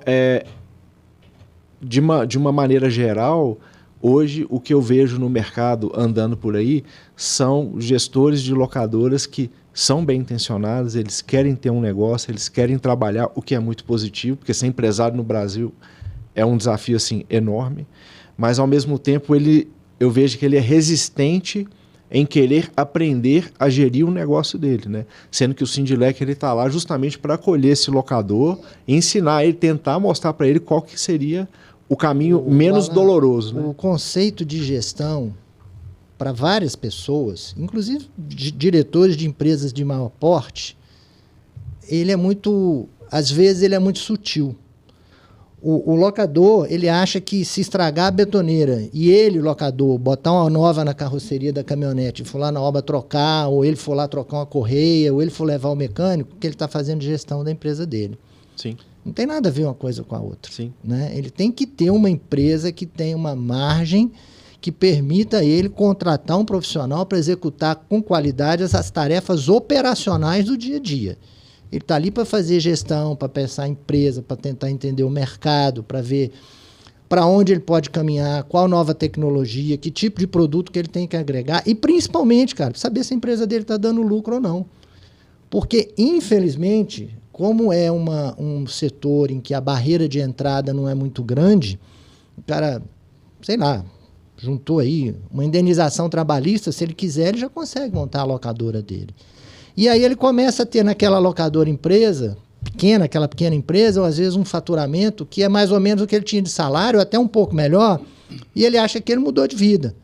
de uma maneira geral, hoje o que eu vejo no mercado andando por aí são gestores de locadoras que são bem intencionados, eles querem ter um negócio, eles querem trabalhar, o que é muito positivo, porque ser empresário no Brasil é um desafio assim, enorme, mas ao mesmo tempo eu vejo que ele é resistente em querer aprender a gerir o negócio dele, né? Sendo que o Sindilec está lá justamente para acolher esse locador, ensinar ele, tentar mostrar para ele qual que seria o caminho menos doloroso. Né? O conceito de gestão para várias pessoas, inclusive diretores de empresas de maior porte, ele é muito, às vezes ele é muito sutil. O locador, ele acha que se estragar a betoneira e ele, o locador, botar uma nova na carroceria da caminhonete e for lá na obra trocar, ou ele for lá trocar uma correia, ou ele for levar o mecânico, que ele está fazendo gestão da empresa dele. Sim. Não tem nada a ver uma coisa com a outra. Sim. Né? Ele tem que ter uma empresa que tenha uma margem que permita ele contratar um profissional para executar com qualidade essas tarefas operacionais do dia a dia. Ele está ali para fazer gestão, para pensar a empresa, para tentar entender o mercado, para ver para onde ele pode caminhar, qual nova tecnologia, que tipo de produto que ele tem que agregar e, principalmente, cara, saber se a empresa dele está dando lucro ou não. Porque, infelizmente, como é um setor em que a barreira de entrada não é muito grande, o cara, sei lá, juntou aí uma indenização trabalhista, se ele quiser, ele já consegue montar a locadora dele. E aí ele começa a ter naquela locadora empresa, pequena, aquela pequena empresa, ou às vezes um faturamento que é mais ou menos o que ele tinha de salário, até um pouco melhor, e ele acha que ele mudou de vida.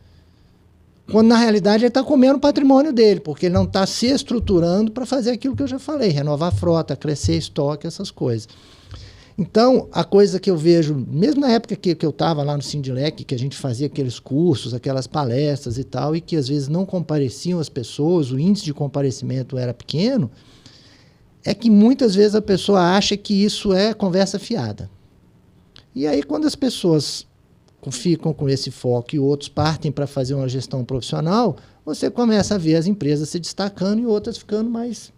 Quando na realidade ele está comendo o patrimônio dele, porque ele não está se estruturando para fazer aquilo que eu já falei, renovar a frota, crescer estoque, essas coisas. Então, a coisa que eu vejo, mesmo na época que eu estava lá no Sindilec, que a gente fazia aqueles cursos, aquelas palestras e tal, e que às vezes não compareciam as pessoas, o índice de comparecimento era pequeno, é que muitas vezes a pessoa acha que isso é conversa fiada. E aí, quando as pessoas ficam com esse foco e outros partem para fazer uma gestão profissional, você começa a ver as empresas se destacando e outras ficando mais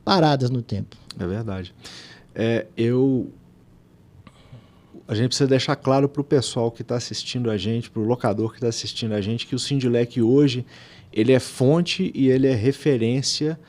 paradas no tempo. É verdade. A gente precisa deixar claro para o pessoal que está assistindo a gente, para o locador que está assistindo a gente, que o Sindilec hoje ele é fonte e ele é referência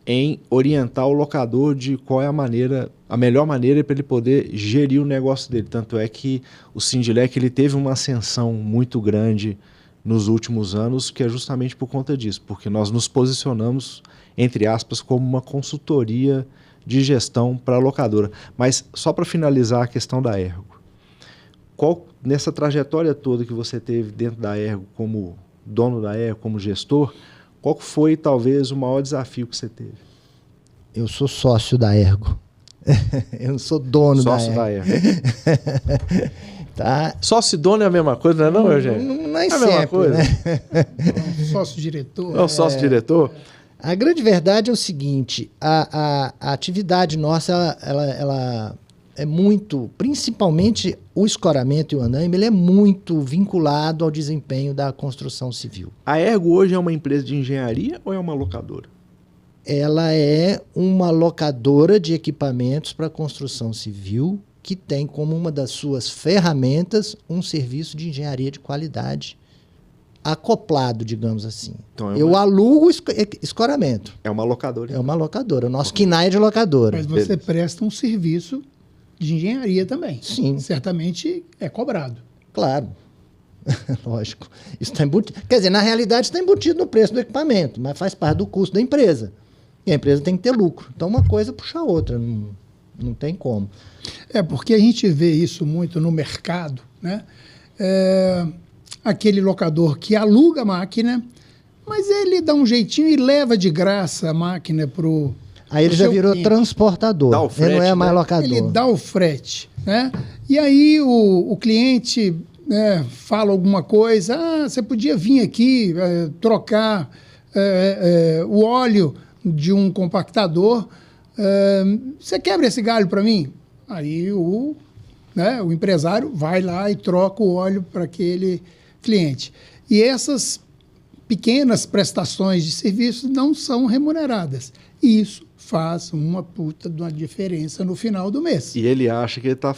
em orientar o locador de qual é a melhor maneira para ele poder gerir o negócio dele. Tanto é que o Sindilec ele teve uma ascensão muito grande nos últimos anos, que é justamente por conta disso, porque nós nos posicionamos, entre aspas, como uma consultoria de gestão para a locadora. Mas só para finalizar a questão da Ergo, nessa trajetória toda que você teve dentro da Ergo, como dono da Ergo, como gestor, qual foi talvez o maior desafio que você teve? Eu sou sócio da Ergo. Eu não sou dono sócio da Ergo. Tá? Sócio e dono é a mesma coisa, não é, Eugênio? Não é sempre, a mesma coisa. Né? Sócio-diretor. É o sócio-diretor? A grande verdade é o seguinte, a atividade nossa, ela é muito, principalmente o escoramento e o andaime, ele é muito vinculado ao desempenho da construção civil. A Ergo hoje é uma empresa de engenharia ou é uma locadora? Ela é uma locadora de equipamentos para construção civil que tem como uma das suas ferramentas um serviço de engenharia de qualidade acoplado, digamos assim. Então eu alugo escoramento. É uma locadora. É uma locadora. O nosso KINAI é de locadora. Mas você presta um serviço de engenharia também. Sim. Certamente é cobrado. Claro. Lógico. Isso está embutido. Quer dizer, na realidade está embutido no preço do equipamento, mas faz parte do custo da empresa. E a empresa tem que ter lucro. Então uma coisa puxa a outra. Não tem como. Porque a gente vê isso muito no mercado, né? Aquele locador que aluga a máquina, mas ele dá um jeitinho e leva de graça a máquina para o... Aí ele já virou transportador, dá o frete, ele não é mais locador. Ele dá o frete, né? E aí o cliente fala alguma coisa, você podia vir aqui trocar o óleo de um compactador, você quebra esse galho para mim? Aí o empresário vai lá e troca o óleo para aquele cliente. E essas pequenas prestações de serviço não são remuneradas. E isso faz uma puta de uma diferença no final do mês. E ele acha que ele está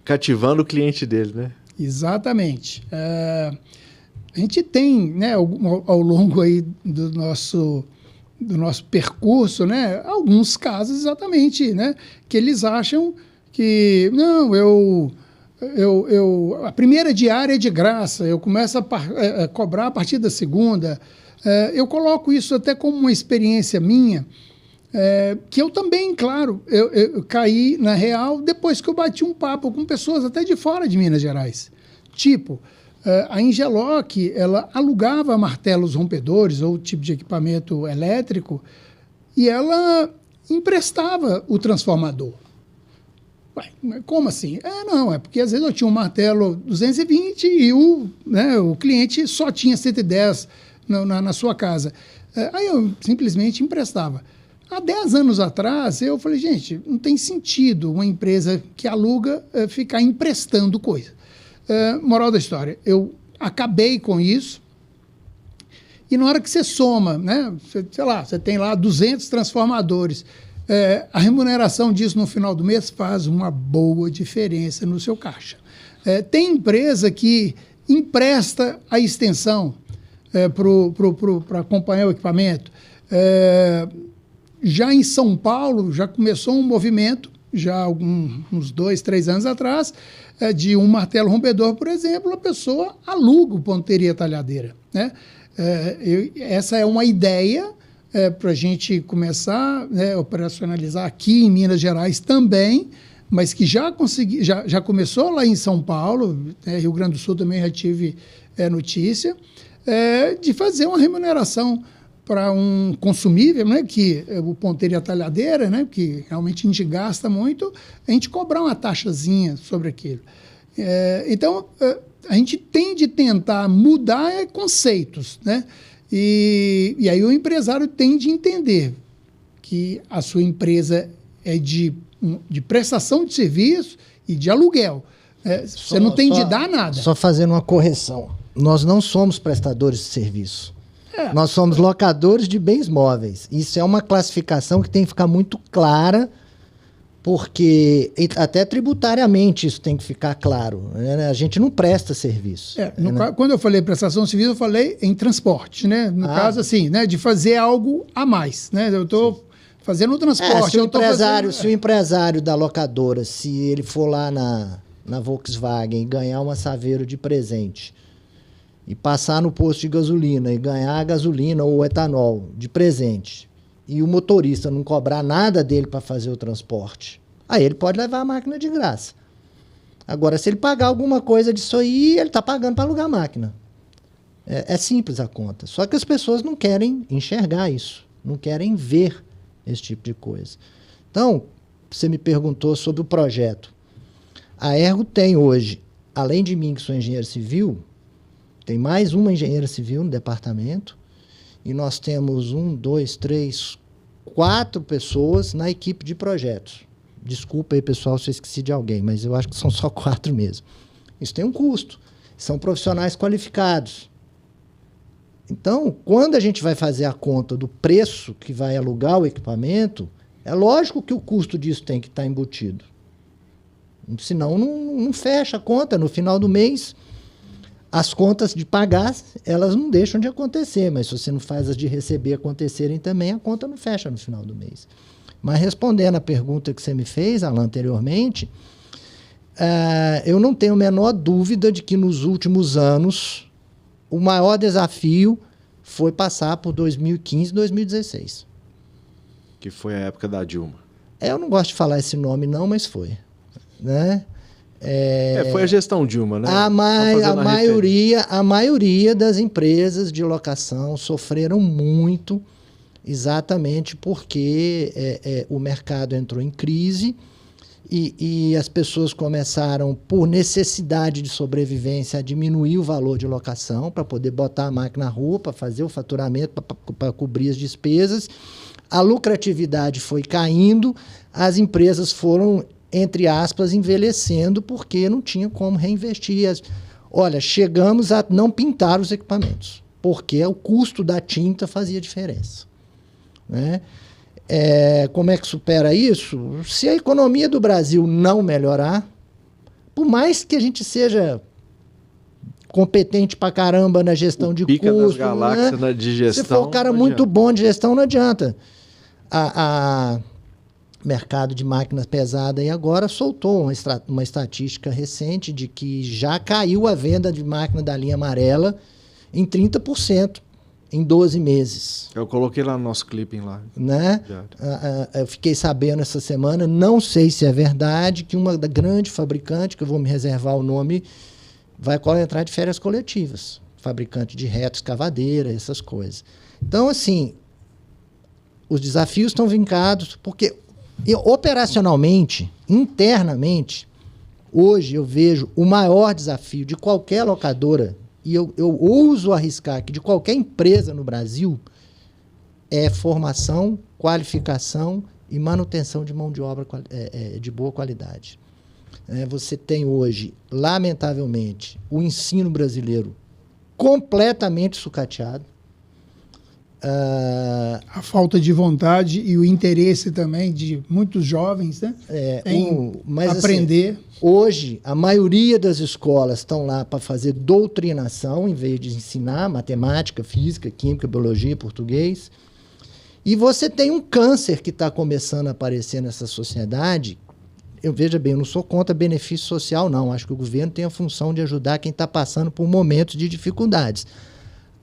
cativando o cliente dele, né? Exatamente. A gente tem, né, ao longo aí do nosso percurso, né, alguns casos exatamente, né, que eles acham que, não, eu a primeira diária é de graça, eu começo a cobrar a partir da segunda. Eu coloco isso até como uma experiência minha, que eu também, claro, eu caí na real depois que eu bati um papo com pessoas até de fora de Minas Gerais. Tipo, a Engeloc, ela alugava martelos rompedores ou tipo de equipamento elétrico e ela emprestava o transformador. Ué, como assim? Não, é porque às vezes eu tinha um martelo 220 e o cliente só tinha 110 na sua casa. Aí eu simplesmente emprestava. Há 10 anos atrás, eu falei, gente, não tem sentido uma empresa que aluga ficar emprestando coisa. Moral da história, eu acabei com isso. E na hora que você soma, né, você tem lá 200 transformadores, a remuneração disso no final do mês faz uma boa diferença no seu caixa. Tem empresa que empresta a extensão para acompanhar o equipamento. Já em São Paulo, já começou um movimento, já uns 2, 3 anos atrás, de um martelo rompedor, por exemplo, a pessoa aluga o ponteria talhadeira, né? Essa é uma ideia para a gente começar a operacionalizar aqui em Minas Gerais também, mas que já começou lá em São Paulo, Rio Grande do Sul também já tive notícia, de fazer uma remuneração para um consumível, né, que o ponteiro e a talhadeira, né, que realmente a gente gasta muito, a gente cobrar uma taxazinha sobre aquilo. Então, a gente tem de tentar mudar conceitos, né? E aí o empresário tem de entender que a sua empresa é de prestação de serviço e de aluguel. Você não tem de dar nada. Só fazendo uma correção. Nós não somos prestadores de serviço. Nós somos locadores de bens móveis. Isso é uma classificação que tem que ficar muito clara, porque até tributariamente isso tem que ficar claro. Né? A gente não presta serviço. Quando eu falei prestação de serviço, eu falei em transporte. Né? No caso, assim, né, de fazer algo a mais. Né? Eu estou fazendo o transporte. Se o empresário da locadora, se ele for lá na Volkswagen e ganhar uma Saveiro de presente, e passar no posto de gasolina e ganhar a gasolina ou etanol de presente, e o motorista não cobrar nada dele para fazer o transporte, aí ele pode levar a máquina de graça. Agora, se ele pagar alguma coisa disso aí, ele está pagando para alugar a máquina. É simples a conta. Só que as pessoas não querem enxergar isso, não querem ver esse tipo de coisa. Então, você me perguntou sobre o projeto. A Ergo tem hoje, além de mim, que sou engenheiro civil, tem mais uma engenheira civil no departamento, e nós temos 4 pessoas na equipe de projetos. Desculpa aí, pessoal, se eu esqueci de alguém, mas eu acho que são só 4 mesmo. Isso tem um custo. São profissionais qualificados. Então, quando a gente vai fazer a conta do preço que vai alugar o equipamento, é lógico que o custo disso tem que estar embutido. Senão, não fecha a conta. No final do mês, as contas de pagar, elas não deixam de acontecer, mas se você não faz as de receber acontecerem também, a conta não fecha no final do mês. Mas respondendo a pergunta que você me fez, Alan, anteriormente, eu não tenho a menor dúvida de que nos últimos anos o maior desafio foi passar por 2015 e 2016. Que foi a época da Dilma. Eu não gosto de falar esse nome não, mas foi. Né? Foi a gestão Dilma, né? A maioria das empresas de locação sofreram muito, exatamente porque o mercado entrou em crise e as pessoas começaram, por necessidade de sobrevivência, a diminuir o valor de locação para poder botar a máquina na rua, para fazer o faturamento, para cobrir as despesas. A lucratividade foi caindo, as empresas foram, entre aspas, envelhecendo, porque não tinha como reinvestir. Olha, chegamos a não pintar os equipamentos, porque o custo da tinta fazia diferença. Né? Como é que supera isso? Se a economia do Brasil não melhorar, por mais que a gente seja competente pra caramba na gestão de pica custo, das galáxias, né? De gestão, se for um cara muito bom de gestão, não adianta. A mercado de máquinas pesadas, e agora soltou uma estatística recente de que já caiu a venda de máquina da linha amarela em 30% em 12 meses. Eu coloquei lá no nosso clipping lá. Né? Eu fiquei sabendo essa semana, não sei se é verdade, que uma da grande fabricante, que eu vou me reservar o nome, vai entrar de férias coletivas. Fabricante de reto, escavadeira, essas coisas. Então, assim, os desafios estão vincados, porque operacionalmente, internamente, hoje eu vejo o maior desafio de qualquer locadora, e eu ouso arriscar que de qualquer empresa no Brasil, é formação, qualificação e manutenção de mão de obra de boa qualidade. Você tem hoje, lamentavelmente, o ensino brasileiro completamente sucateado. A falta de vontade e o interesse também de muitos jovens, né? Mas, aprender. Assim, hoje, a maioria das escolas estão lá para fazer doutrinação, em vez de ensinar matemática, física, química, biologia, português. E você tem um câncer que está começando a aparecer nessa sociedade. Veja bem, eu não sou contra benefício social, não. Acho que o governo tem a função de ajudar quem está passando por momentos de dificuldades.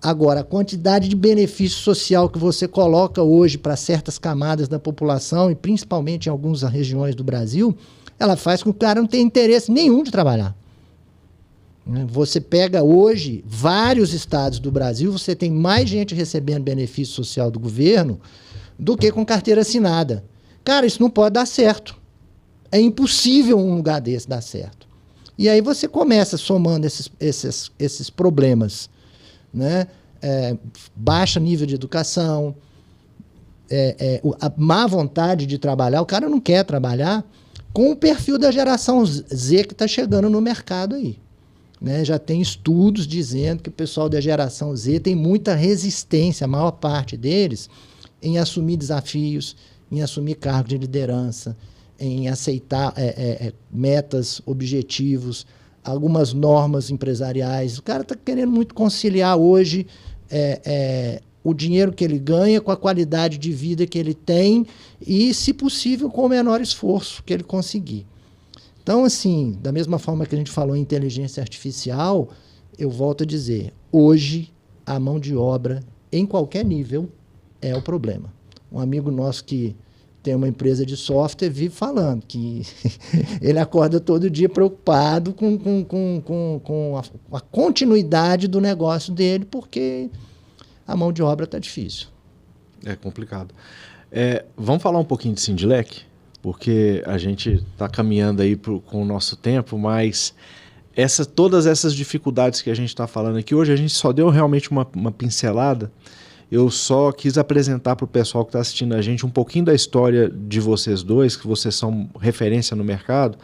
Agora, a quantidade de benefício social que você coloca hoje para certas camadas da população, e principalmente em algumas regiões do Brasil, ela faz com que o cara não tenha interesse nenhum de trabalhar. Você pega hoje vários estados do Brasil, você tem mais gente recebendo benefício social do governo do que com carteira assinada. Cara, isso não pode dar certo. É impossível um lugar desse dar certo. E aí você começa somando esses problemas, né? Baixa nível de educação, a má vontade de trabalhar. O cara não quer trabalhar com o perfil da geração Z que está chegando no mercado aí. Né? Já tem estudos dizendo que o pessoal da geração Z tem muita resistência, a maior parte deles, em assumir desafios, em assumir cargo de liderança, em aceitar metas, objetivos, algumas normas empresariais. O cara está querendo muito conciliar hoje o dinheiro que ele ganha com a qualidade de vida que ele tem e, se possível, com o menor esforço que ele conseguir. Então, assim, da mesma forma que a gente falou em inteligência artificial, eu volto a dizer, hoje a mão de obra, em qualquer nível, é o problema. Um amigo nosso que tem uma empresa de software vive falando que ele acorda todo dia preocupado com a continuidade do negócio dele, porque a mão de obra está difícil. É complicado. Vamos falar um pouquinho de Sindilec, porque a gente está caminhando aí com o nosso tempo, mas todas essas dificuldades que a gente está falando aqui hoje, a gente só deu realmente uma pincelada. Eu só quis apresentar para o pessoal que está assistindo a gente um pouquinho da história de vocês dois, que vocês são referência no mercado,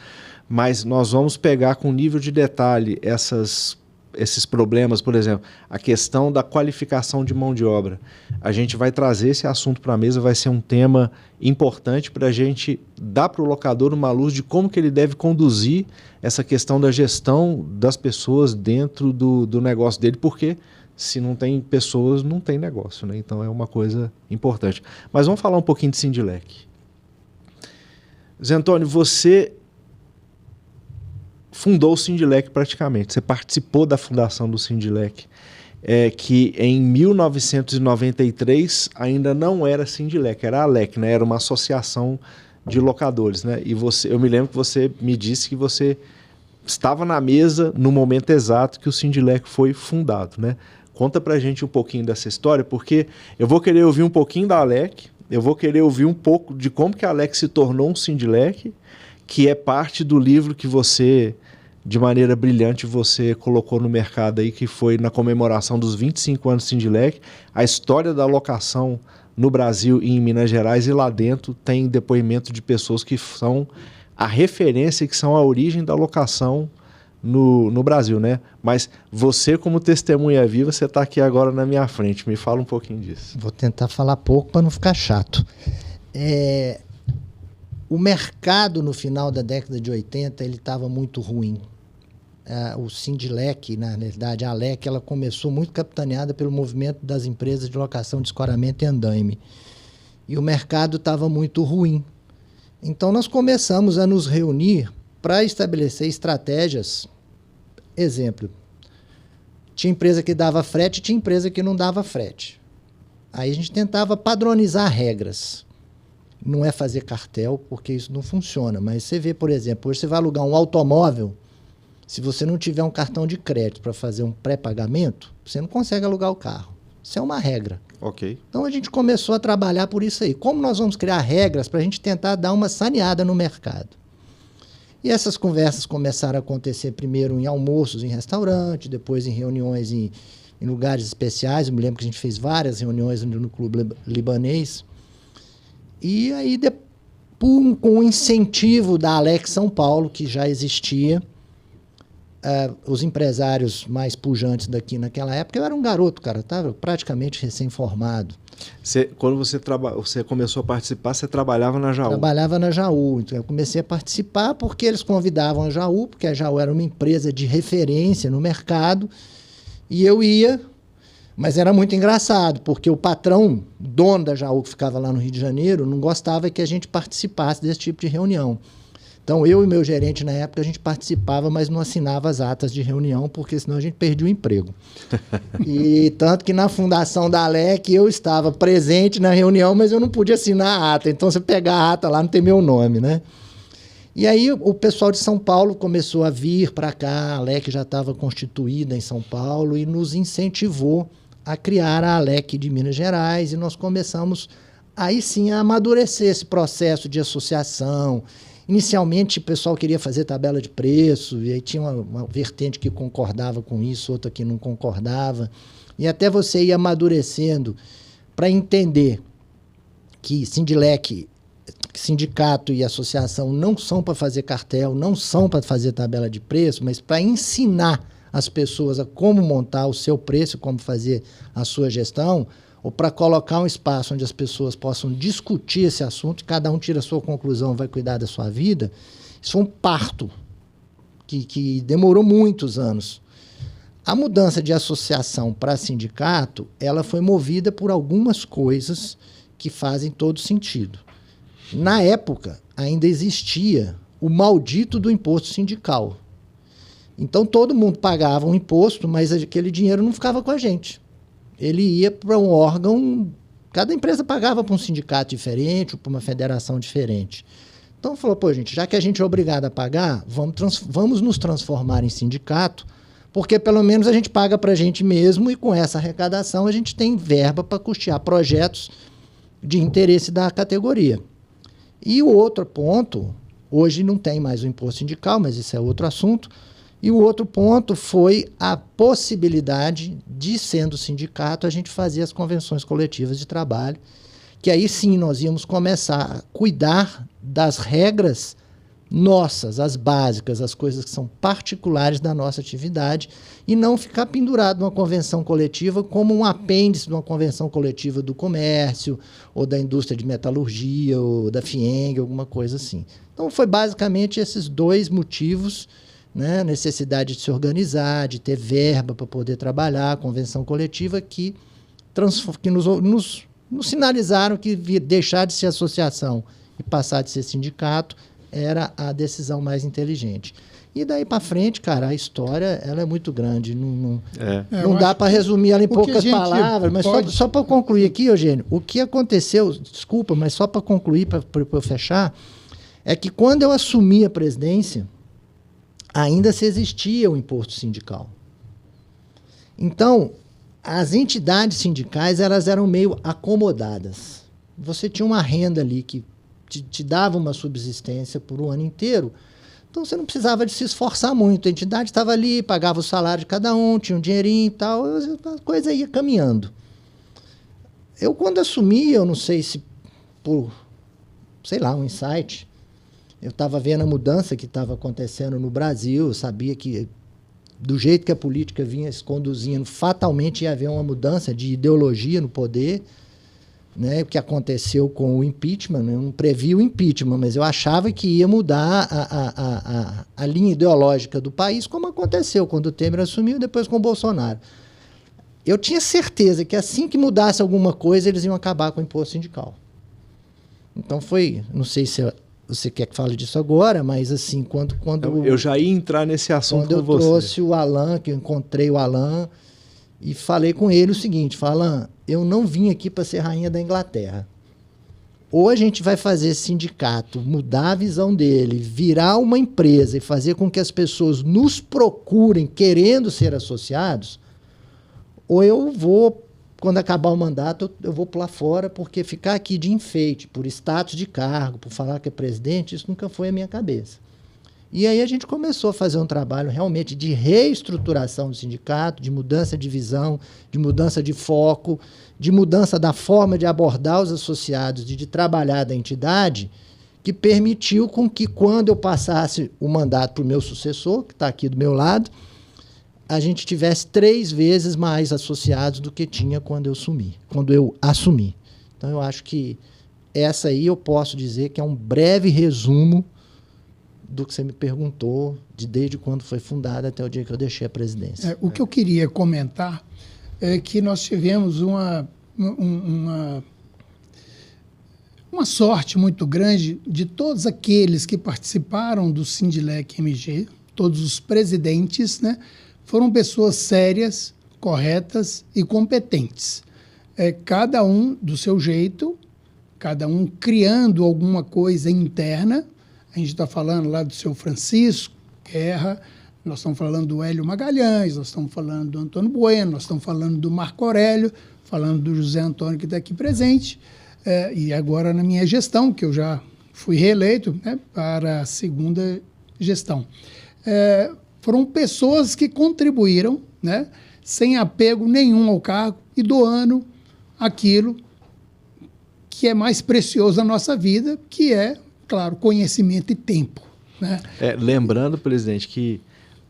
mas nós vamos pegar com nível de detalhe esses problemas, por exemplo, a questão da qualificação de mão de obra. A gente vai trazer esse assunto para a mesa, vai ser um tema importante para a gente dar para o locador uma luz de como que ele deve conduzir essa questão da gestão das pessoas dentro do negócio dele, porque se não tem pessoas, não tem negócio, né? Então é uma coisa importante. Mas vamos falar um pouquinho de Sindilec. Zé Antônio, você fundou o Sindilec praticamente, você participou da fundação do Sindilec, que em 1993 ainda não era Sindilec, era a ALEC, né? Era uma associação de locadores, né? E eu me lembro que você me disse que você estava na mesa no momento exato que o Sindilec foi fundado, né? Conta pra gente um pouquinho dessa história, porque eu vou querer ouvir um pouquinho da ALEC, eu vou querer ouvir um pouco de como que a ALEC se tornou um Sindilec, que é parte do livro que você, de maneira brilhante, você colocou no mercado aí, que foi na comemoração dos 25 anos do Sindilec, a história da locação no Brasil e em Minas Gerais, e lá dentro tem depoimento de pessoas que são a referência, que são a origem da locação no Brasil, né? Mas você, como testemunha viva, você está aqui agora na minha frente. Me fala um pouquinho disso. Vou tentar falar pouco para não ficar chato. O mercado, no final da década de 80, ele estava muito ruim. O Sindilec, na verdade, a ALEC, ela começou muito capitaneada pelo movimento das empresas de locação de escoramento e andaime. E o mercado estava muito ruim. Então, nós começamos a nos reunir para estabelecer estratégias. Exemplo, tinha empresa que dava frete, tinha empresa que não dava frete. Aí a gente tentava padronizar regras. Não é fazer cartel, porque isso não funciona. Mas você vê, por exemplo, hoje você vai alugar um automóvel, se você não tiver um cartão de crédito para fazer um pré-pagamento, você não consegue alugar o carro. Isso é uma regra. Ok. Então a gente começou a trabalhar por isso aí. Como nós vamos criar regras para a gente tentar dar uma saneada no mercado? E essas conversas começaram a acontecer primeiro em almoços em restaurante, depois em reuniões em lugares especiais. Eu me lembro que a gente fez várias reuniões no Clube Libanês. E aí, com o incentivo da Alex São Paulo, que já existia, os empresários mais pujantes daqui naquela época, eu era um garoto, cara, estava praticamente recém-formado. Quando você começou a participar, você trabalhava na Jaú? Trabalhava na Jaú. Então eu comecei a participar porque eles convidavam a Jaú, porque a Jaú era uma empresa de referência no mercado, e eu ia, mas era muito engraçado, porque o patrão, dono da Jaú, que ficava lá no Rio de Janeiro, não gostava que a gente participasse desse tipo de reunião. Então, eu e meu gerente, na época, a gente participava, mas não assinava as atas de reunião, porque senão a gente perdia o emprego. E tanto que na fundação da ALEC, eu estava presente na reunião, mas eu não podia assinar a ata. Então, você pegar a ata lá, não tem meu nome, né? E aí, o pessoal de São Paulo começou a vir para cá, a ALEC já estava constituída em São Paulo, e nos incentivou a criar a ALEC de Minas Gerais, e nós começamos, aí sim, a amadurecer esse processo de associação. Inicialmente, o pessoal queria fazer tabela de preço, e aí tinha uma vertente que concordava com isso, outra que não concordava. E até você ir amadurecendo para entender que sindicato e associação não são para fazer cartel, não são para fazer tabela de preço, mas para ensinar as pessoas a como montar o seu preço, como fazer a sua gestão, ou para colocar um espaço onde as pessoas possam discutir esse assunto, cada um tira a sua conclusão, vai cuidar da sua vida. Isso foi um parto que demorou muitos anos. A mudança de associação para sindicato, ela foi movida por algumas coisas que fazem todo sentido. Na época, ainda existia o maldito do imposto sindical. Então, todo mundo pagava um imposto, mas aquele dinheiro não ficava com a gente. Ele ia para um órgão, cada empresa pagava para um sindicato diferente, ou para uma federação diferente. Então falou, pô, gente, já que a gente é obrigado a pagar, vamos nos transformar em sindicato, porque pelo menos a gente paga para a gente mesmo e com essa arrecadação a gente tem verba para custear projetos de interesse da categoria. E o outro ponto, hoje não tem mais o imposto sindical, mas isso é outro assunto. E o outro ponto foi a possibilidade de, sendo sindicato, a gente fazer as convenções coletivas de trabalho, que aí sim nós íamos começar a cuidar das regras nossas, as básicas, as coisas que são particulares da nossa atividade, e não ficar pendurado numa convenção coletiva como um apêndice de uma convenção coletiva do comércio, ou da indústria de metalurgia, ou da FIENG, alguma coisa assim. Então foi basicamente esses dois motivos, né, necessidade de se organizar, de ter verba para poder trabalhar, a convenção coletiva que nos sinalizaram que deixar de ser associação e passar de ser sindicato era a decisão mais inteligente. E daí para frente, cara, a história ela é muito grande, não dá para resumir ela em poucas palavras, mas só para concluir aqui, Eugênio, o que aconteceu, desculpa, mas só para concluir, para eu fechar, é que quando eu assumi a presidência, ainda se existia o imposto sindical. Então, as entidades sindicais elas eram meio acomodadas. Você tinha uma renda ali que te dava uma subsistência por um ano inteiro, então você não precisava de se esforçar muito. A entidade estava ali, pagava o salário de cada um, tinha um dinheirinho e tal, a coisa ia caminhando. Eu, quando assumi, eu não sei se por, sei lá, um insight, eu estava vendo a mudança que estava acontecendo no Brasil, eu sabia que, do jeito que a política vinha se conduzindo, fatalmente ia haver uma mudança de ideologia no poder, né? O que aconteceu com o impeachment, eu não previ o impeachment, mas eu achava que ia mudar a linha ideológica do país, como aconteceu quando o Temer assumiu, depois com o Bolsonaro. Eu tinha certeza que assim que mudasse alguma coisa, eles iam acabar com o imposto sindical. Então foi, não sei se você quer que fale disso agora, mas assim, quando eu já ia entrar nesse assunto com você. Quando eu trouxe o Alan, que eu encontrei o Alan, e falei com ele o seguinte, Alan, eu não vim aqui para ser rainha da Inglaterra. Ou a gente vai fazer esse sindicato, mudar a visão dele, virar uma empresa e fazer com que as pessoas nos procurem querendo ser associados, ou eu vou, quando acabar o mandato, eu vou pular fora, porque ficar aqui de enfeite, por status de cargo, por falar que é presidente, isso nunca foi a minha cabeça. E aí a gente começou a fazer um trabalho realmente de reestruturação do sindicato, de mudança de visão, de mudança de foco, de mudança da forma de abordar os associados, de trabalhar da entidade, que permitiu com que, quando eu passasse o mandato para o meu sucessor, que está aqui do meu lado, a gente tivesse 3 vezes mais associados do que tinha quando eu assumi. Então, eu acho que essa aí eu posso dizer que é um breve resumo do que você me perguntou, desde quando foi fundada até o dia que eu deixei a presidência. O que eu queria comentar é que nós tivemos uma sorte muito grande de todos aqueles que participaram do Sindilec MG, todos os presidentes, né, foram pessoas sérias, corretas e competentes. Cada um do seu jeito, cada um criando alguma coisa interna. A gente está falando lá do seu Francisco Guerra, nós estamos falando do Hélio Magalhães, nós estamos falando do Antônio Bueno, nós estamos falando do Marco Aurélio, falando do José Antônio, que está aqui presente, e agora na minha gestão, que eu já fui reeleito, né, para a 2ª gestão. Foram pessoas que contribuíram, né, sem apego nenhum ao cargo e doando aquilo que é mais precioso na nossa vida, que é, claro, conhecimento e tempo, né? Lembrando, presidente, que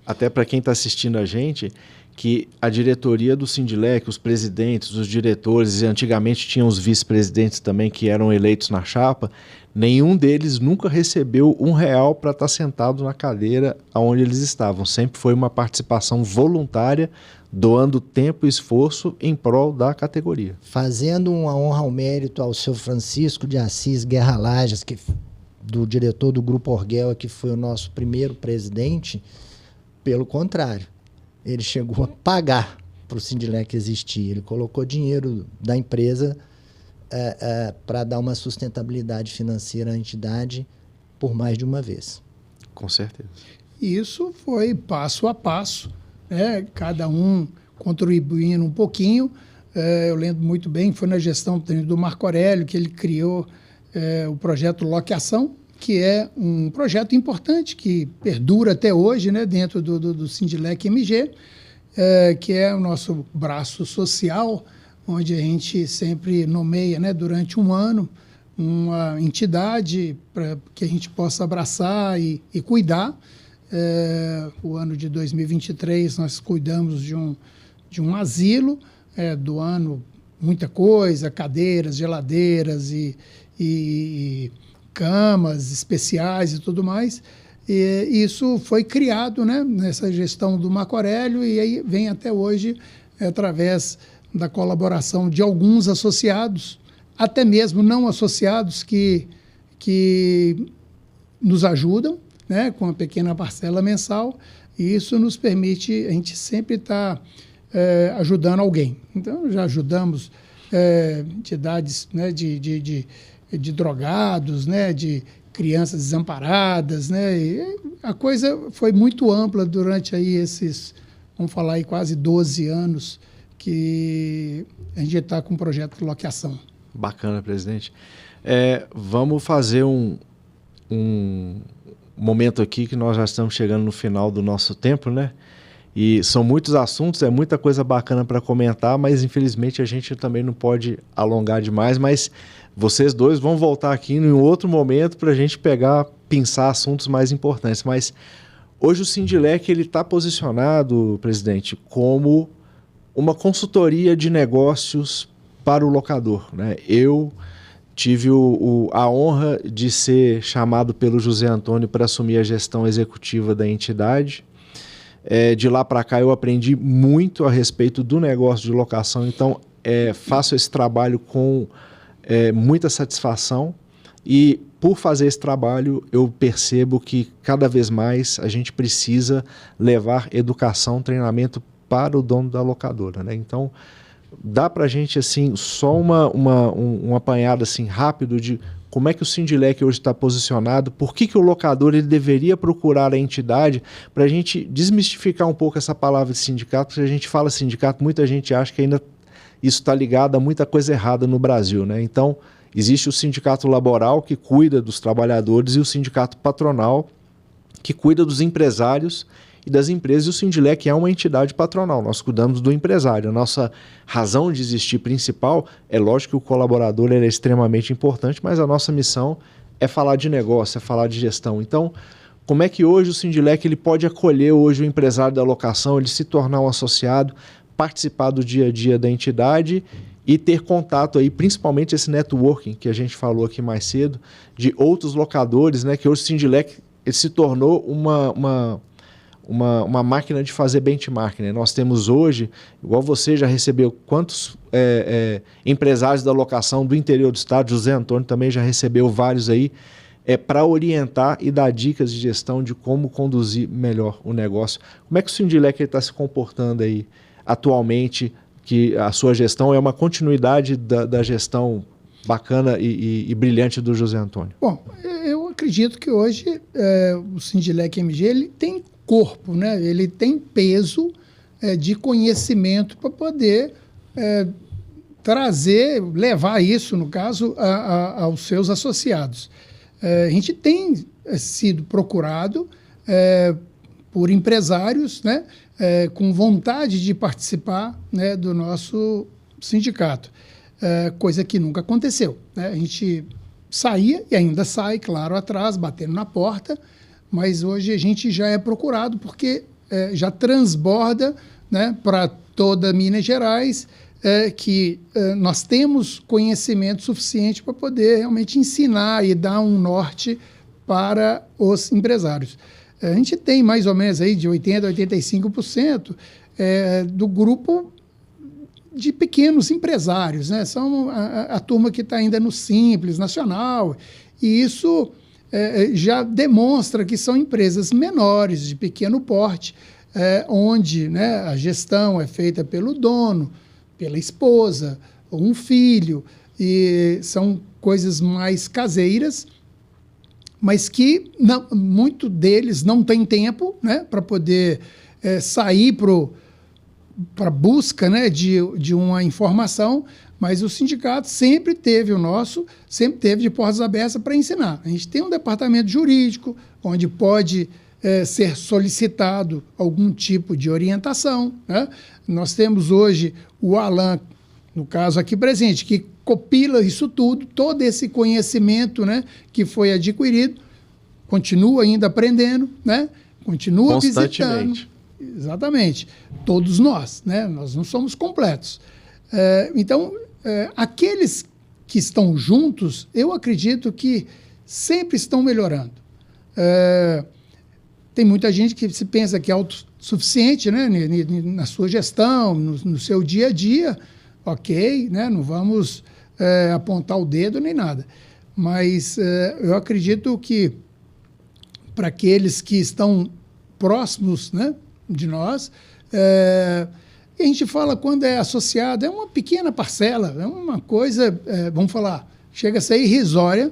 até para quem está assistindo a gente, que a diretoria do Sindilec, os presidentes, os diretores, e antigamente tinham os vice-presidentes também que eram eleitos na chapa, nenhum deles nunca recebeu R$1 para estar sentado na cadeira onde eles estavam. Sempre foi uma participação voluntária, doando tempo e esforço em prol da categoria. Fazendo uma honra ao mérito ao seu Francisco de Assis Guerra Lages, do diretor do Grupo Orguel, que foi o nosso primeiro presidente, pelo contrário, ele chegou a pagar para o Sindilec existir. Ele colocou dinheiro da empresa para dar uma sustentabilidade financeira à entidade por mais de uma vez. Com certeza. Isso foi passo a passo, né? Cada um contribuindo um pouquinho. Eu lembro muito bem, foi na gestão do Marco Aurélio que ele criou o projeto Loqueação, que é um projeto importante que perdura até hoje, né, dentro do Sindilec MG, que é o nosso braço social, onde a gente sempre nomeia, né, durante um ano uma entidade para que a gente possa abraçar e cuidar. O ano de 2023 nós cuidamos de um asilo, doando muita coisa, cadeiras, geladeiras e camas especiais e tudo mais. E isso foi criado, né, nessa gestão do Marco Aurélio, e aí vem até hoje através da colaboração de alguns associados, até mesmo não associados, que nos ajudam, né, com uma pequena parcela mensal, e isso nos permite a gente sempre estar ajudando alguém. Então, já ajudamos entidades, né, de drogados, né, de crianças desamparadas, né, e a coisa foi muito ampla durante aí esses, vamos falar aí, quase 12 anos que a gente está com o projeto de loqueação. Bacana, presidente. Vamos fazer um momento aqui que nós já estamos chegando no final do nosso tempo, né? E são muitos assuntos, é muita coisa bacana para comentar, mas infelizmente a gente também não pode alongar demais, mas vocês dois vão voltar aqui em outro momento para a gente pensar assuntos mais importantes. Mas hoje o Sindilec está posicionado, presidente, como uma consultoria de negócios para o locador, né? Eu tive a honra de ser chamado pelo José Antônio para assumir a gestão executiva da entidade. De lá para cá eu aprendi muito a respeito do negócio de locação, então faço esse trabalho com muita satisfação e por fazer esse trabalho, eu percebo que cada vez mais a gente precisa levar educação, treinamento para o dono da locadora, né? Então, dá para a gente, assim, só um apanhado assim, rápido de como é que o Sindilec hoje está posicionado, por que o locador ele deveria procurar a entidade, para a gente desmistificar um pouco essa palavra de sindicato, porque a gente fala sindicato, muita gente acha que ainda isso está ligado a muita coisa errada no Brasil, né? Então, existe o sindicato laboral, que cuida dos trabalhadores, e o sindicato patronal, que cuida dos empresários e das empresas, e o Sindilec é uma entidade patronal, nós cuidamos do empresário. A nossa razão de existir principal é lógico que o colaborador ele é extremamente importante, mas a nossa missão é falar de negócio, é falar de gestão. Então, como é que hoje o Sindilec ele pode acolher hoje o empresário da locação, ele se tornar um associado, participar do dia a dia da entidade e ter contato aí, principalmente esse networking que a gente falou aqui mais cedo, de outros locadores, né, que hoje o Sindilec ele se tornou uma máquina de fazer benchmark, né? Nós temos hoje, igual você já recebeu, quantos empresários da locação do interior do estado, José Antônio também já recebeu vários aí, para orientar e dar dicas de gestão de como conduzir melhor o negócio. Como é que o Sindilec está se comportando aí atualmente, que a sua gestão é uma continuidade da gestão bacana e brilhante do José Antônio? Bom, eu acredito que hoje o Sindilec MG ele tem corpo, né? Ele tem peso de conhecimento para poder levar isso, no caso, aos seus associados. A gente tem sido procurado por empresários, né, com vontade de participar, né, do nosso sindicato, coisa que nunca aconteceu, né? A gente saía e ainda sai, claro, atrás, batendo na porta, mas hoje a gente já é procurado porque já transborda, né, para toda Minas Gerais, que nós temos conhecimento suficiente para poder realmente ensinar e dar um norte para os empresários. A gente tem mais ou menos aí de 80% a 85% do grupo de pequenos empresários, né? São a turma que está ainda no Simples Nacional, e isso já demonstra que são empresas menores, de pequeno porte, onde, né, a gestão é feita pelo dono, pela esposa, ou um filho, e são coisas mais caseiras, mas que muito deles não tem tempo, né, para poder sair para a busca, né, de uma informação, mas o sindicato sempre teve sempre teve de portas abertas para ensinar. A gente tem um departamento jurídico, onde pode ser solicitado algum tipo de orientação, né? Nós temos hoje o Alan, no caso aqui presente, que copila isso tudo, todo esse conhecimento, né, que foi adquirido, continua ainda aprendendo, né? Continua visitando. Exatamente. Todos nós, né? Nós não somos completos. Então, aqueles que estão juntos, eu acredito que sempre estão melhorando. Tem muita gente que se pensa que é autossuficiente, né, na sua gestão, no seu dia a dia, ok, né, não vamos apontar o dedo nem nada. Mas eu acredito que para aqueles que estão próximos, né, de nós, a gente fala quando é associado, é uma pequena parcela, é uma coisa, vamos falar, chega a ser irrisória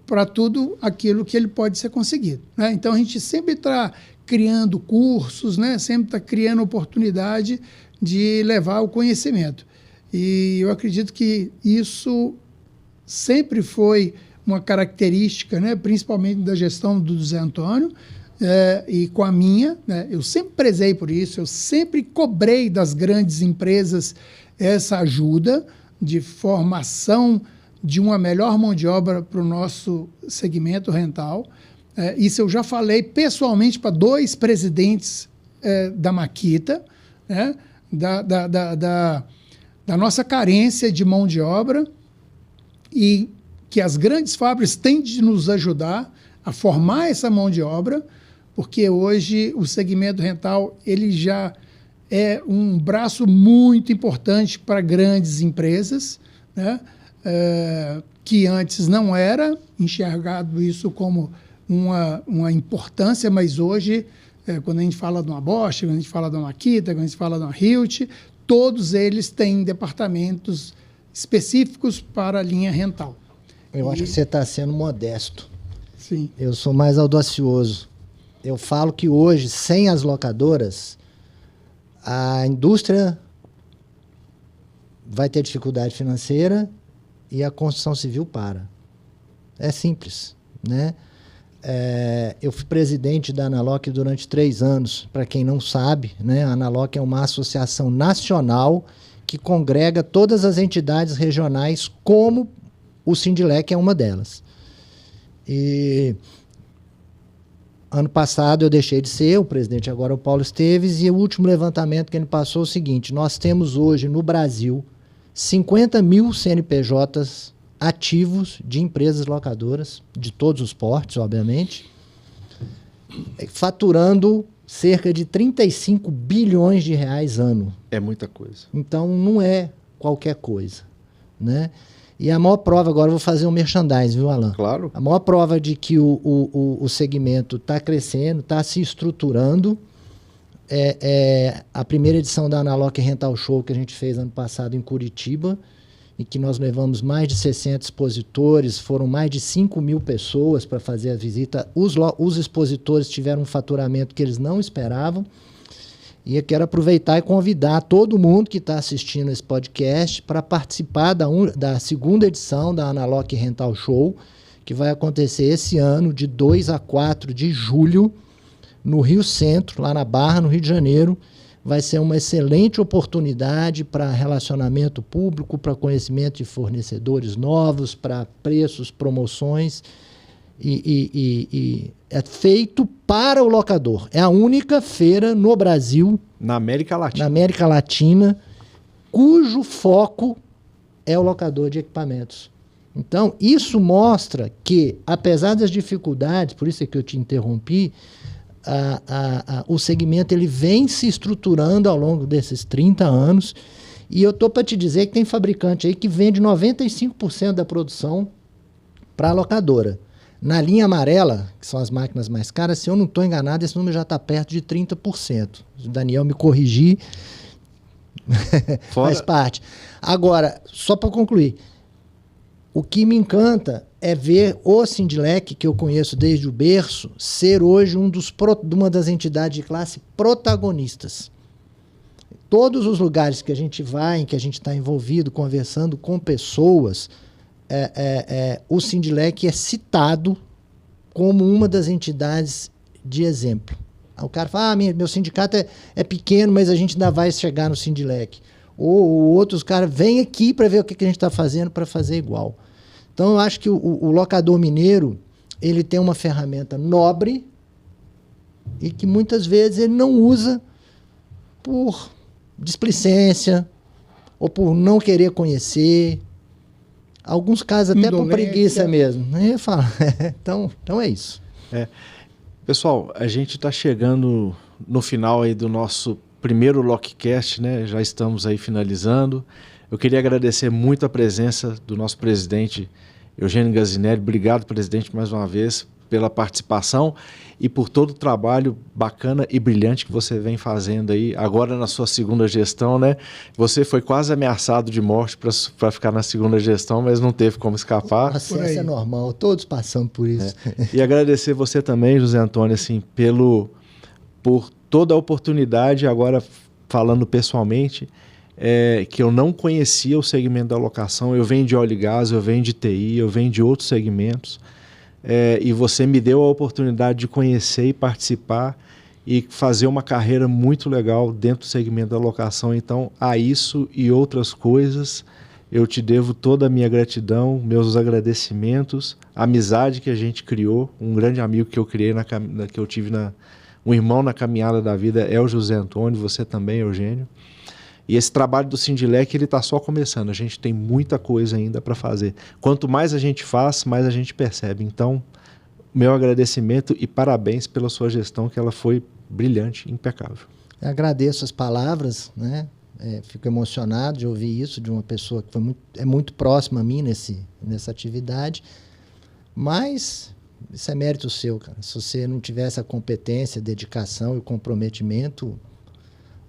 para tudo aquilo que ele pode ser conseguido, né? Então, a gente sempre está criando cursos, né? Sempre está criando oportunidade de levar o conhecimento. E eu acredito que isso sempre foi uma característica, né? Principalmente da gestão do José Antônio, e com a minha, né? Eu sempre prezei por isso, eu sempre cobrei das grandes empresas essa ajuda de formação de uma melhor mão de obra para o nosso segmento rental. Isso eu já falei pessoalmente para 2 presidentes da Makita, né? da nossa carência de mão de obra, e que as grandes fábricas têm de nos ajudar a formar essa mão de obra, porque hoje o segmento rental ele já é um braço muito importante para grandes empresas, né? que antes não era enxergado isso como uma importância, mas hoje, quando a gente fala de uma Bosch, quando a gente fala de uma Makita, quando a gente fala de uma Hilt, todos eles têm departamentos específicos para a linha rental. Eu acho que você está sendo modesto. Sim. Eu sou mais audacioso. Eu falo que hoje, sem as locadoras, a indústria vai ter dificuldade financeira e a construção civil para. É simples, né? Eu fui presidente da Analoc durante 3 anos. Para quem não sabe, né, a Analoc é uma associação nacional que congrega todas as entidades regionais, como o Sindilec é uma delas. E ano passado eu deixei de ser, o presidente agora é o Paulo Esteves, e o último levantamento que ele passou é o seguinte: nós temos hoje no Brasil 50 mil CNPJs ativos de empresas locadoras, de todos os portes, obviamente, faturando cerca de 35 bilhões de reais ano. É muita coisa. Então não é qualquer coisa, né? E a maior prova, agora eu vou fazer um merchandising, viu, Alan? Claro. A maior prova de que o segmento está crescendo, está se estruturando, é a primeira edição da Analoc Rental Show que a gente fez ano passado em Curitiba, e que nós levamos mais de 60 expositores, foram mais de 5 mil pessoas para fazer a visita. Os expositores tiveram um faturamento que eles não esperavam. E eu quero aproveitar e convidar todo mundo que está assistindo esse podcast para participar da segunda edição da Analoc Rental Show, que vai acontecer esse ano, de 2 a 4 de julho, no Rio Centro, lá na Barra, no Rio de Janeiro. Vai ser uma excelente oportunidade para relacionamento público, para conhecimento de fornecedores novos, para preços, promoções. E é feito para o locador. É a única feira no Brasil, na América Latina, cujo foco é o locador de equipamentos. Então, isso mostra que, apesar das dificuldades, por isso é que eu te interrompi, o segmento ele vem se estruturando ao longo desses 30 anos, e eu estou para te dizer que tem fabricante aí que vende 95% da produção para a locadora. Na linha amarela, que são as máquinas mais caras, se eu não estou enganado, esse número já está perto de 30%. Se o Daniel me corrigir, faz parte. Agora, só para concluir, o que me encanta é ver o Sindilec, que eu conheço desde o berço, ser hoje uma das entidades de classe protagonistas. Todos os lugares que a gente vai, em que a gente está envolvido, conversando com pessoas, o Sindilec é citado como uma das entidades de exemplo. O cara fala, meu sindicato é pequeno, mas a gente ainda vai chegar no Sindilec. Ou outros caras, vem aqui para ver o que a gente está fazendo para fazer igual. Então, eu acho que o locador mineiro, ele tem uma ferramenta nobre e que muitas vezes ele não usa por displicência ou por não querer conhecer. Alguns casos até por preguiça mesmo. Eu falo, então é isso. Pessoal, a gente está chegando no final aí do nosso primeiro Lockcast, né? Já estamos aí finalizando. Eu queria agradecer muito a presença do nosso presidente Eugênio Gazinelli. Obrigado, presidente, mais uma vez, pela participação e por todo o trabalho bacana e brilhante que você vem fazendo aí, agora na sua segunda gestão, né? Você foi quase ameaçado de morte para ficar na segunda gestão, mas não teve como escapar. O acesso é normal, todos passando por isso. E agradecer você também, José Antônio, assim, por toda a oportunidade, agora falando pessoalmente, que eu não conhecia o segmento da locação. Eu venho de óleo e gás, eu venho de TI, eu venho de outros segmentos. E você me deu a oportunidade de conhecer e participar e fazer uma carreira muito legal dentro do segmento da locação. Então, a isso e outras coisas, eu te devo toda a minha gratidão, meus agradecimentos, a amizade que a gente criou, um grande amigo que eu criei, que eu tive um irmão na caminhada da vida é o José Antônio, você também, Eugênio. E esse trabalho do Sindilec, ele está só começando. A gente tem muita coisa ainda para fazer. Quanto mais a gente faz, mais a gente percebe. Então, meu agradecimento e parabéns pela sua gestão, que ela foi brilhante, impecável. Eu agradeço as palavras, né? Fico emocionado de ouvir isso de uma pessoa que é muito próxima a mim nessa atividade. Mas isso é mérito seu, cara. Se você não tivesse a competência, a dedicação e o comprometimento,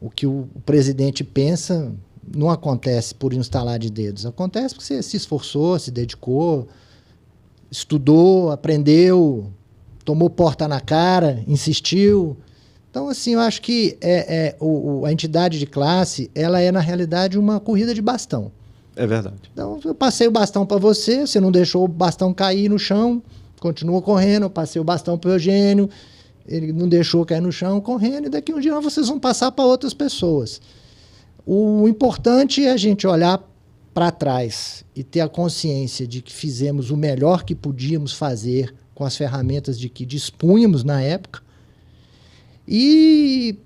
o que o presidente pensa não acontece por instalar de dedos. Acontece porque você se esforçou, se dedicou, estudou, aprendeu, tomou porta na cara, insistiu. Então, assim, eu acho que a entidade de classe, ela é, na realidade, uma corrida de bastão. É verdade. Então, eu passei o bastão para você, você não deixou o bastão cair no chão, continua correndo, eu passei o bastão para o Eugênio, ele não deixou cair no chão, correndo, e daqui um dia vocês vão passar para outras pessoas. O importante é a gente olhar para trás e ter a consciência de que fizemos o melhor que podíamos fazer com as ferramentas de que dispunhamos na época, e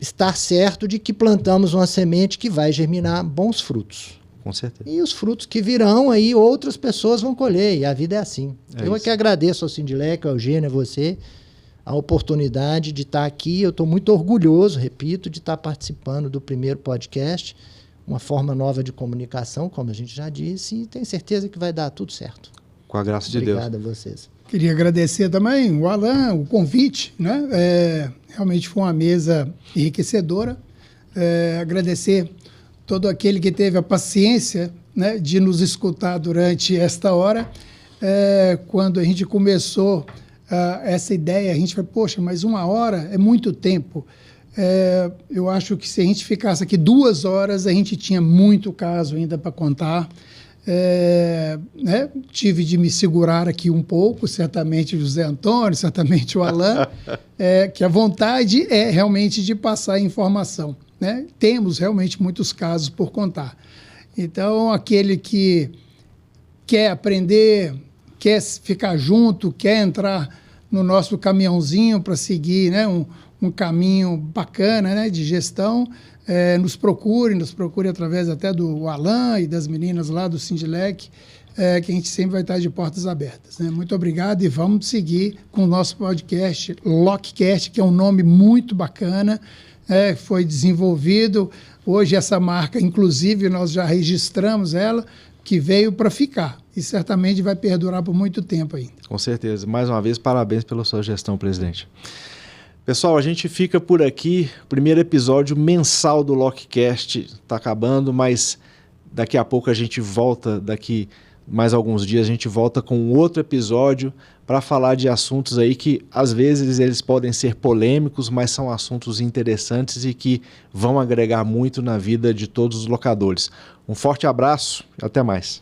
estar certo de que plantamos uma semente que vai germinar bons frutos. Com certeza. E os frutos que virão aí, outras pessoas vão colher, e a vida é assim. Eu é que agradeço ao Sindilec, ao Eugênio, a você, a oportunidade de estar aqui. Eu estou muito orgulhoso, repito, de estar participando do primeiro podcast, uma forma nova de comunicação, como a gente já disse, e tenho certeza que vai dar tudo certo. Com a graça de Deus. Obrigado a vocês. Queria agradecer também o Alan, o convite, né? Realmente foi uma mesa enriquecedora. Agradecer todo aquele que teve a paciência, né, de nos escutar durante esta hora. Quando a gente começou essa ideia, a gente falou, poxa, mas 1 hora é muito tempo. Eu acho que se a gente ficasse aqui 2 horas, a gente tinha muito caso ainda para contar. Né? Tive de me segurar aqui um pouco, certamente o José Antônio, certamente o Alan, que a vontade é realmente de passar informação, né? Temos realmente muitos casos por contar. Então, aquele que quer aprender, quer ficar junto, quer entrar no nosso caminhãozinho para seguir, né, um caminho bacana, né, de gestão, nos procure através até do Alan e das meninas lá do Sindilec, que a gente sempre vai estar de portas abertas, né? Muito obrigado e vamos seguir com o nosso podcast Lockcast, que é um nome muito bacana, foi desenvolvido. Hoje essa marca, inclusive, nós já registramos ela, que veio para ficar e certamente vai perdurar por muito tempo ainda. Com certeza. Mais uma vez, parabéns pela sua gestão, presidente. Pessoal, a gente fica por aqui. O primeiro episódio mensal do Lockcast está acabando, mas daqui a pouco a gente volta, daqui mais alguns dias a gente volta com outro episódio para falar de assuntos aí que às vezes eles podem ser polêmicos, mas são assuntos interessantes e que vão agregar muito na vida de todos os locadores. Um forte abraço e até mais.